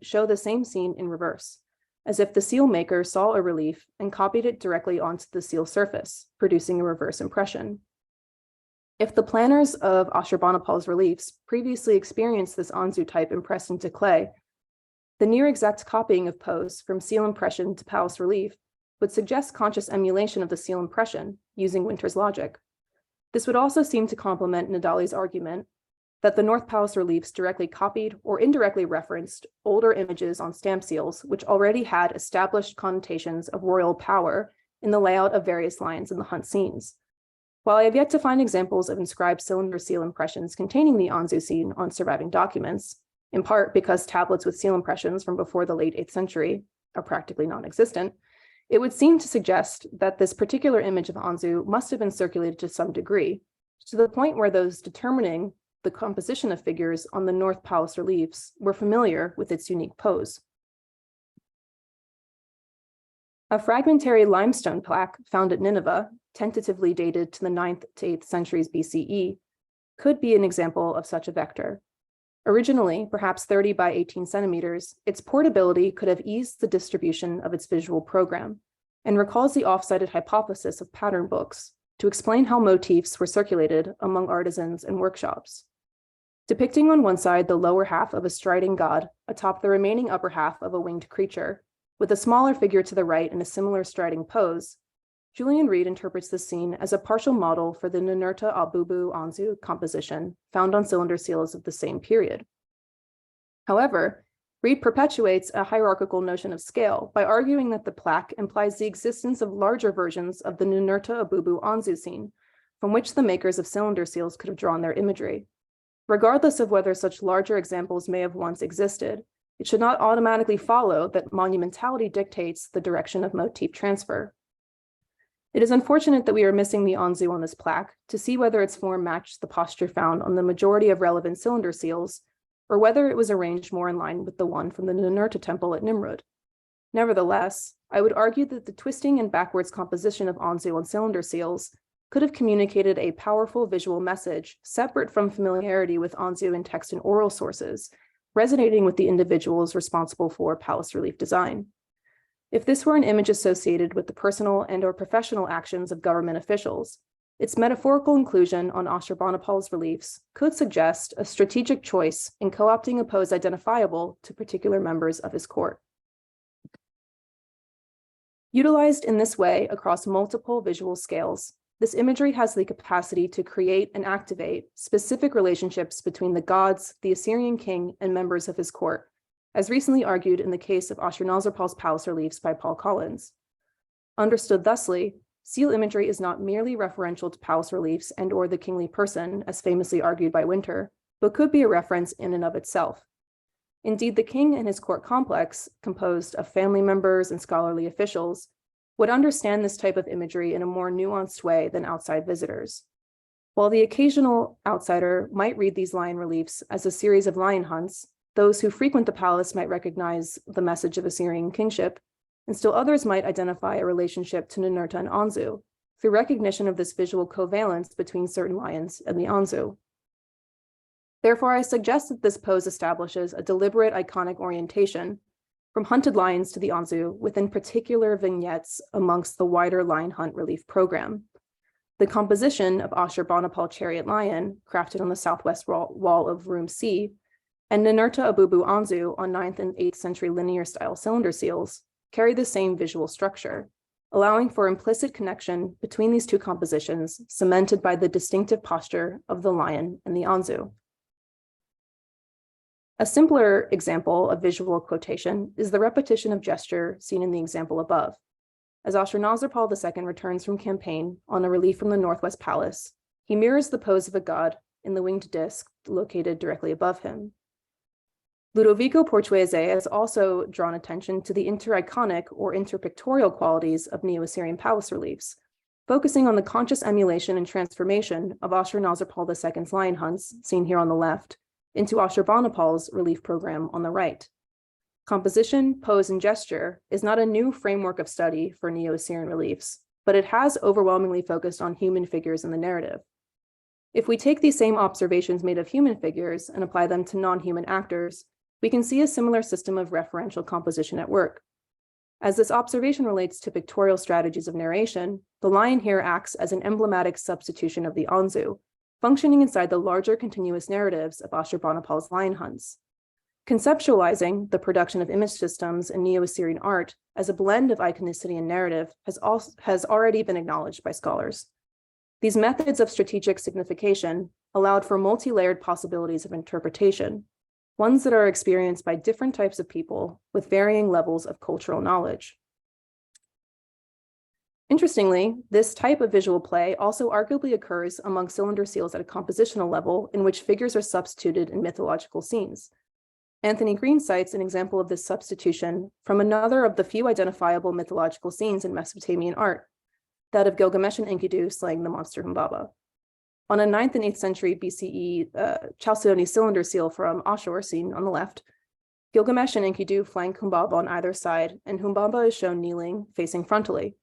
show the same scene in reverse, as if the seal maker saw a relief and copied it directly onto the seal surface, producing a reverse impression. If the planners of Ashurbanipal's reliefs previously experienced this Anzû type impressed into clay, the near-exact copying of pose from seal impression to palace relief would suggest conscious emulation of the seal impression using Winter's logic. This would also seem to complement Nadali's argument that the North Palace reliefs directly copied or indirectly referenced older images on stamp seals, which already had established connotations of royal power in the layout of various lions in the hunt scenes. While I have yet to find examples of inscribed cylinder seal impressions containing the Anzû scene on surviving documents, in part because tablets with seal impressions from before the late 8th century are practically non-existent, it would seem to suggest that this particular image of Anzû must have been circulated to some degree, to the point where those determining the composition of figures on the North Palace reliefs were familiar with its unique pose. A fragmentary limestone plaque found at Nineveh, tentatively dated to the 9th to 8th centuries BCE, could be an example of such a vector. Originally, perhaps 30 by 18 centimeters, its portability could have eased the distribution of its visual program, and recalls the off-cited hypothesis of pattern books to explain how motifs were circulated among artisans and workshops. Depicting on one side the lower half of a striding god atop the remaining upper half of a winged creature, with a smaller figure to the right in a similar striding pose, Julian Reed interprets this scene as a partial model for the Ninurta Abubu Anzû composition found on cylinder seals of the same period. However, Reed perpetuates a hierarchical notion of scale by arguing that the plaque implies the existence of larger versions of the Ninurta Abubu Anzû scene, from which the makers of cylinder seals could have drawn their imagery. Regardless of whether such larger examples may have once existed, it should not automatically follow that monumentality dictates the direction of motif transfer. It is unfortunate that we are missing the Anzû on this plaque to see whether its form matched the posture found on the majority of relevant cylinder seals, or whether it was arranged more in line with the one from the Ninurta temple at Nimrud. Nevertheless, I would argue that the twisting and backwards composition of Anzû on cylinder seals could have communicated a powerful visual message separate from familiarity with Anzû in text and oral sources, resonating with the individuals responsible for palace relief design. If this were an image associated with the personal and/or professional actions of government officials, its metaphorical inclusion on Ashurbanipal's reliefs could suggest a strategic choice in co-opting a pose identifiable to particular members of his court. Utilized in this way across multiple visual scales, this imagery has the capacity to create and activate specific relationships between the gods, the Assyrian king, and members of his court, as recently argued in the case of Ashurnasirpal's palace reliefs by Paul Collins. Understood thusly, seal imagery is not merely referential to palace reliefs and/or the kingly person, as famously argued by Winter, but could be a reference in and of itself. Indeed, the king and his court complex, composed of family members and scholarly officials, would understand this type of imagery in a more nuanced way than outside visitors. While the occasional outsider might read these lion reliefs as a series of lion hunts, those who frequent the palace might recognize the message of Assyrian kingship, and still others might identify a relationship to Ninurta and Anzû through recognition of this visual covalence between certain lions and the Anzû. Therefore, I suggest that this pose establishes a deliberate iconic orientation from hunted lions to the Anzû within particular vignettes amongst the wider lion hunt relief program. The composition of Ashurbanipal chariot lion, crafted on the southwest wall of room C, and Ninurta Abubu Anzû on 9th and 8th century linear style cylinder seals carry the same visual structure, allowing for implicit connection between these two compositions cemented by the distinctive posture of the lion and the Anzû. A simpler example of visual quotation is the repetition of gesture seen in the example above. As Ashurnasirpal II returns from campaign on a relief from the Northwest Palace, he mirrors the pose of a god in the winged disc located directly above him. Ludovico Portuese has also drawn attention to the intericonic or interpictorial qualities of Neo-Assyrian palace reliefs, focusing on the conscious emulation and transformation of Ashurnasirpal II's lion hunts, seen here on the left, into Ashurbanipal's relief program on the right. Composition, pose, and gesture is not a new framework of study for Neo-Assyrian reliefs, but it has overwhelmingly focused on human figures in the narrative. If we take these same observations made of human figures and apply them to non-human actors, we can see a similar system of referential composition at work. As this observation relates to pictorial strategies of narration, the lion here acts as an emblematic substitution of the Anzû, functioning inside the larger continuous narratives of Ashurbanipal's lion hunts. Conceptualizing the production of image systems in Neo-Assyrian art as a blend of iconicity and narrative has already been acknowledged by scholars. These methods of strategic signification allowed for multi-layered possibilities of interpretation, ones that are experienced by different types of people with varying levels of cultural knowledge. Interestingly, this type of visual play also arguably occurs among cylinder seals at a compositional level in which figures are substituted in mythological scenes. Anthony Green cites an example of this substitution from another of the few identifiable mythological scenes in Mesopotamian art, that of Gilgamesh and Enkidu slaying the monster Humbaba. On a 9th and 8th century BCE Chalcedonian cylinder seal from Ashur, seen on the left, Gilgamesh and Enkidu flank Humbaba on either side, and Humbaba is shown kneeling, facing frontally.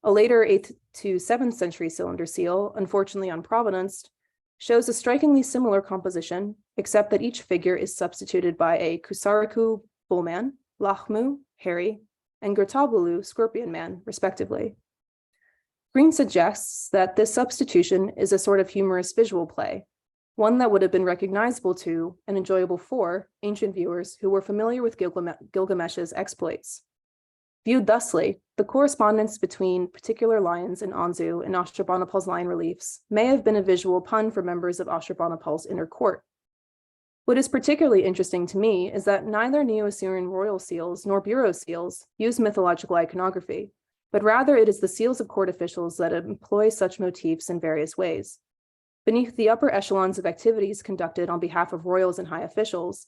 A later 8th to 7th century cylinder seal, unfortunately unprovenanced, shows a strikingly similar composition, except that each figure is substituted by a Kusariku bullman, Lachmu, hairy, and Gurtabulu, scorpion man, respectively. Green suggests that this substitution is a sort of humorous visual play, one that would have been recognizable to and enjoyable for ancient viewers who were familiar with Gilgamesh's exploits. Viewed thusly, the correspondence between particular lions in Anzû and Ashurbanipal's lion reliefs may have been a visual pun for members of Ashurbanipal's inner court. What is particularly interesting to me is that neither Neo-Assyrian royal seals nor bureau seals use mythological iconography, but rather it is the seals of court officials that employ such motifs in various ways. Beneath the upper echelons of activities conducted on behalf of royals and high officials,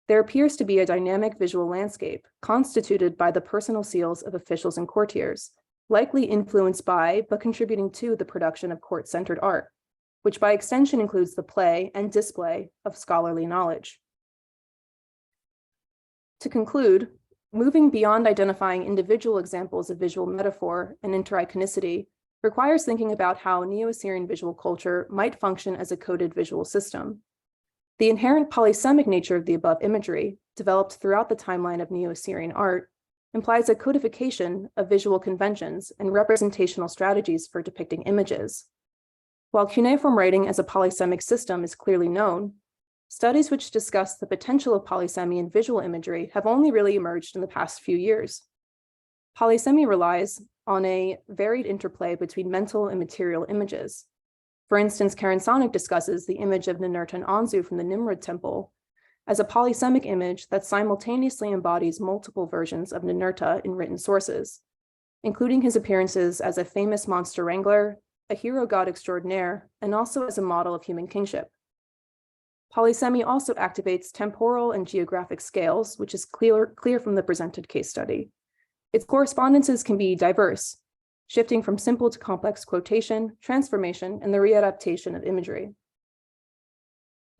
there appears to be a dynamic visual landscape constituted by the personal seals of officials and courtiers, likely influenced by, but contributing to the production of court-centered art, which by extension includes the play and display of scholarly knowledge. To conclude, moving beyond identifying individual examples of visual metaphor and intericonicity requires thinking about how Neo-Assyrian visual culture might function as a coded visual system. The inherent polysemic nature of the above imagery, developed throughout the timeline of Neo-Assyrian art, implies a codification of visual conventions and representational strategies for depicting images. While cuneiform writing as a polysemic system is clearly known, studies which discuss the potential of polysemy in visual imagery have only really emerged in the past few years. Polysemy relies on a varied interplay between mental and material images. For instance, Karen Sonic discusses the image of Ninurta and Anzû from the Nimrud temple as a polysemic image that simultaneously embodies multiple versions of Ninurta in written sources, including his appearances as a famous monster wrangler, a hero god extraordinaire, and also as a model of human kingship. Polysemy also activates temporal and geographic scales, which is clear from the presented case study. Its correspondences can be diverse, shifting from simple to complex quotation, transformation, and the readaptation of imagery.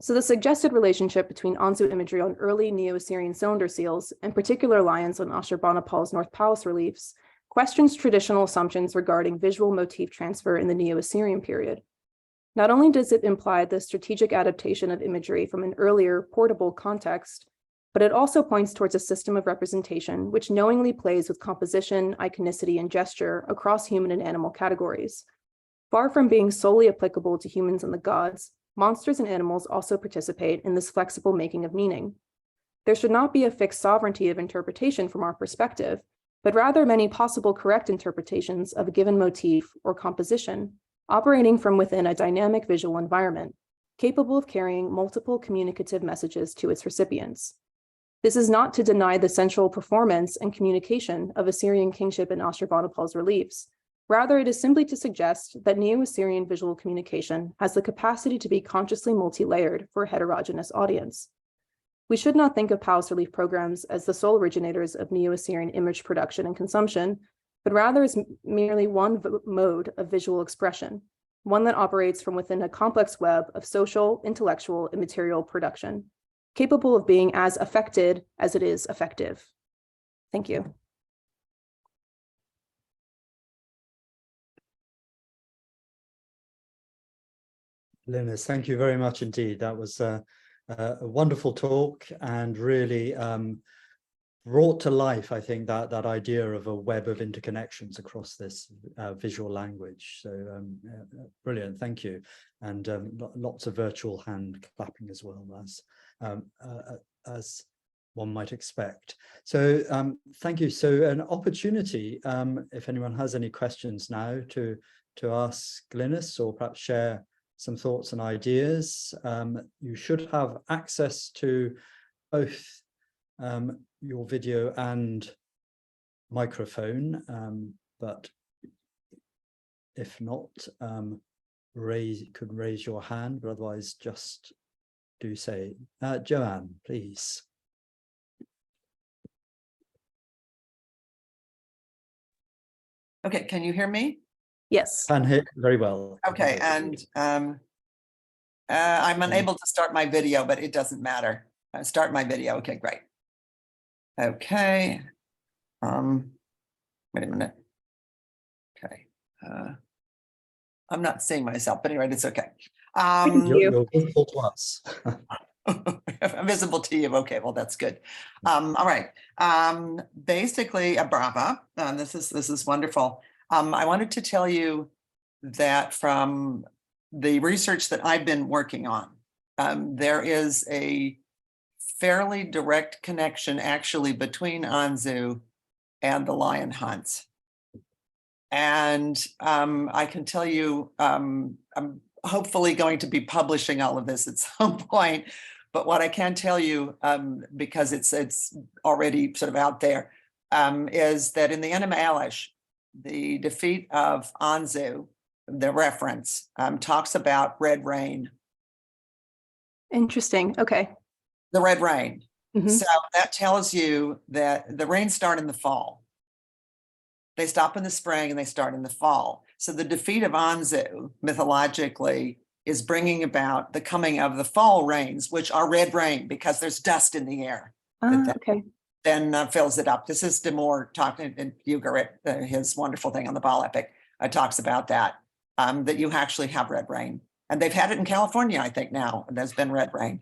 So the suggested relationship between Anzû imagery on early Neo-Assyrian cylinder seals and particular lions on Ashurbanipal's North Palace reliefs questions traditional assumptions regarding visual motif transfer in the Neo-Assyrian period. Not only does it imply the strategic adaptation of imagery from an earlier portable context, but it also points towards a system of representation which knowingly plays with composition, iconicity, and gesture across human and animal categories. Far from being solely applicable to humans and the gods, monsters and animals also participate in this flexible making of meaning. There should not be a fixed sovereignty of interpretation from our perspective, but rather many possible correct interpretations of a given motif or composition, operating from within a dynamic visual environment, capable of carrying multiple communicative messages to its recipients. This is not to deny the central performance and communication of Assyrian kingship in Ashurbanipal's reliefs. Rather, it is simply to suggest that Neo-Assyrian visual communication has the capacity to be consciously multi-layered for a heterogeneous audience. We should not think of Pal's relief programs as the sole originators of Neo-Assyrian image production and consumption, but rather as merely one mode of visual expression, one that operates from within a complex web of social, intellectual, and material production, capable of being as affected as it is effective. Thank you. Glynnis, thank you very much indeed. That was a wonderful talk and really brought to life, I think, that idea of a web of interconnections across this visual language. So brilliant, thank you. And lots of virtual hand clapping as well, as one might expect. So thank you. So an opportunity, if anyone has any questions now, to ask Glynnis or perhaps share some thoughts and ideas. You should have access to both your video and microphone, but if not, could raise your hand, but otherwise just do say. Joanne, please. Okay, can you hear me? Yes. Can hear very well. Okay, and I'm unable to start my video, but it doesn't matter. Start my video. Okay, great. Okay. Wait a minute. Okay. I'm not seeing myself, but anyway, it's okay. You're visible to us. Visible to you. Okay, well, that's good. All right. Basically, brava. This is wonderful. I wanted to tell you that from the research that I've been working on, there is a fairly direct connection actually between Anzû and the lion hunts. And I can tell you, I'm hopefully going to be publishing all of this at some point. But what I can tell you, because it's already sort of out there, is that in the Enuma the defeat of Anzû, the reference, talks about red rain. Interesting. Okay. The red rain. Mm-hmm. So that tells you that the rains start in the fall. They stop in the spring and they start in the fall. So the defeat of Anzû, mythologically, is bringing about the coming of the fall rains, which are red rain because there's dust in the air. Okay. Then fills it up. This is Demore talking in Ugarit, his wonderful thing on the Baal epic, talks about that, that you actually have red rain. And they've had it in California, I think now, and there's been red rain.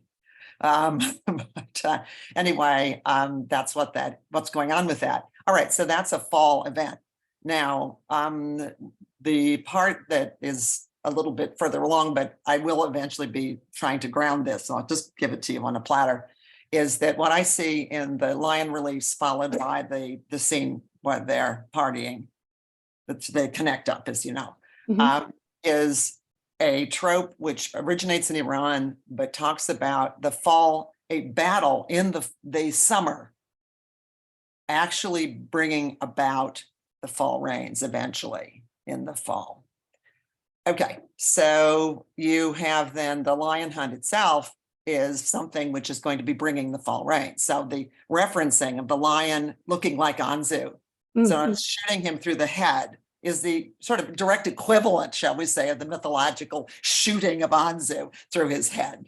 Anyway, that's what's going on with that. All right, so that's a fall event. Now, the part that is a little bit further along, but I will eventually be trying to ground this, so I'll just give it to you on a platter, is that what I see in the lion reliefs followed by the scene where they're partying, they connect up, as you know, is a trope which originates in Iran, but talks about the fall, a battle in the summer, actually bringing about the fall rains eventually in the fall. Okay, so you have then the lion hunt itself is something which is going to be bringing the fall rain. So the referencing of the lion looking like Anzû, so shooting him through the head is the sort of direct equivalent, shall we say, of the mythological shooting of Anzû through his head.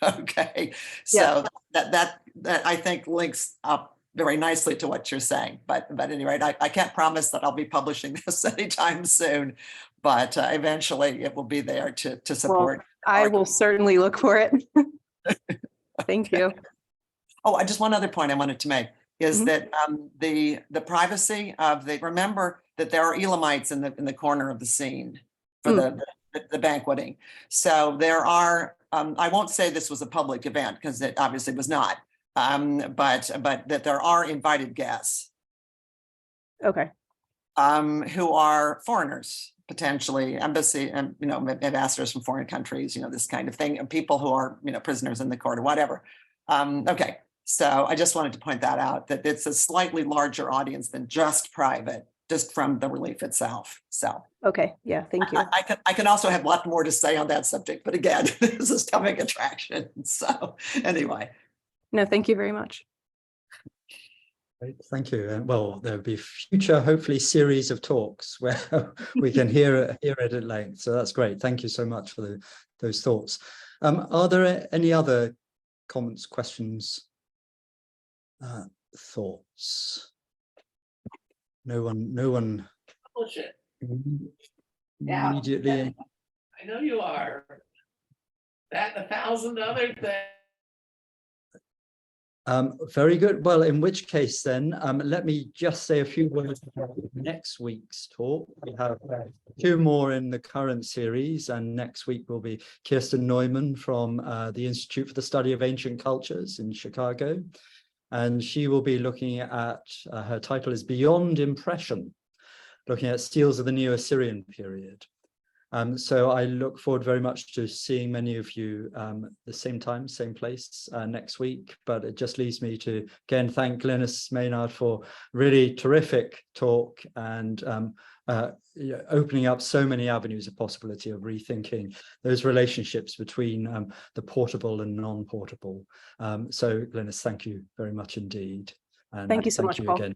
Okay, so that I think links up very nicely to what you're saying. But at any rate, I can't promise that I'll be publishing this anytime soon, but eventually it will be there to support. Well, I will certainly look for it. Thank you. Oh, just one other point I wanted to make is that the privacy of remember that there are Elamites in the corner of the scene for the banqueting. So there are, I won't say this was a public event because it obviously was not, but that there are invited guests. Okay. Who are foreigners, potentially embassy and, ambassadors from foreign countries, this kind of thing, and people who are, prisoners in the court or whatever. Okay, so I just wanted to point that out, that it's a slightly larger audience than just private, just from the relief itself. So okay, yeah, thank you. I can also have a lot more to say on that subject, but again, this is coming attraction. So anyway. No, thank you very much. Great, thank you. Well, there'll be future, hopefully, series of talks where we can hear it at length. So that's great. Thank you so much for those thoughts. Are there any other comments, questions, thoughts? No one. Bullshit. Immediately. Yeah, I know you are. That and 1,000 other things. Very good. Well, in which case then, let me just say a few words about next week's talk. We have 2 more in the current series, and next week will be Kirsten Neumann from the Institute for the Study of Ancient Cultures in Chicago. And she will be looking at, her title is Beyond Impression, looking at steels of the Neo-Assyrian period. So I look forward very much to seeing many of you the same time, same place next week. But it just leaves me to again thank Glynnis Maynard for really terrific talk and opening up so many avenues of possibility of rethinking those relationships between the portable and non-portable. So Glynnis, thank you very much indeed. And Thank you so much, Paul. Again.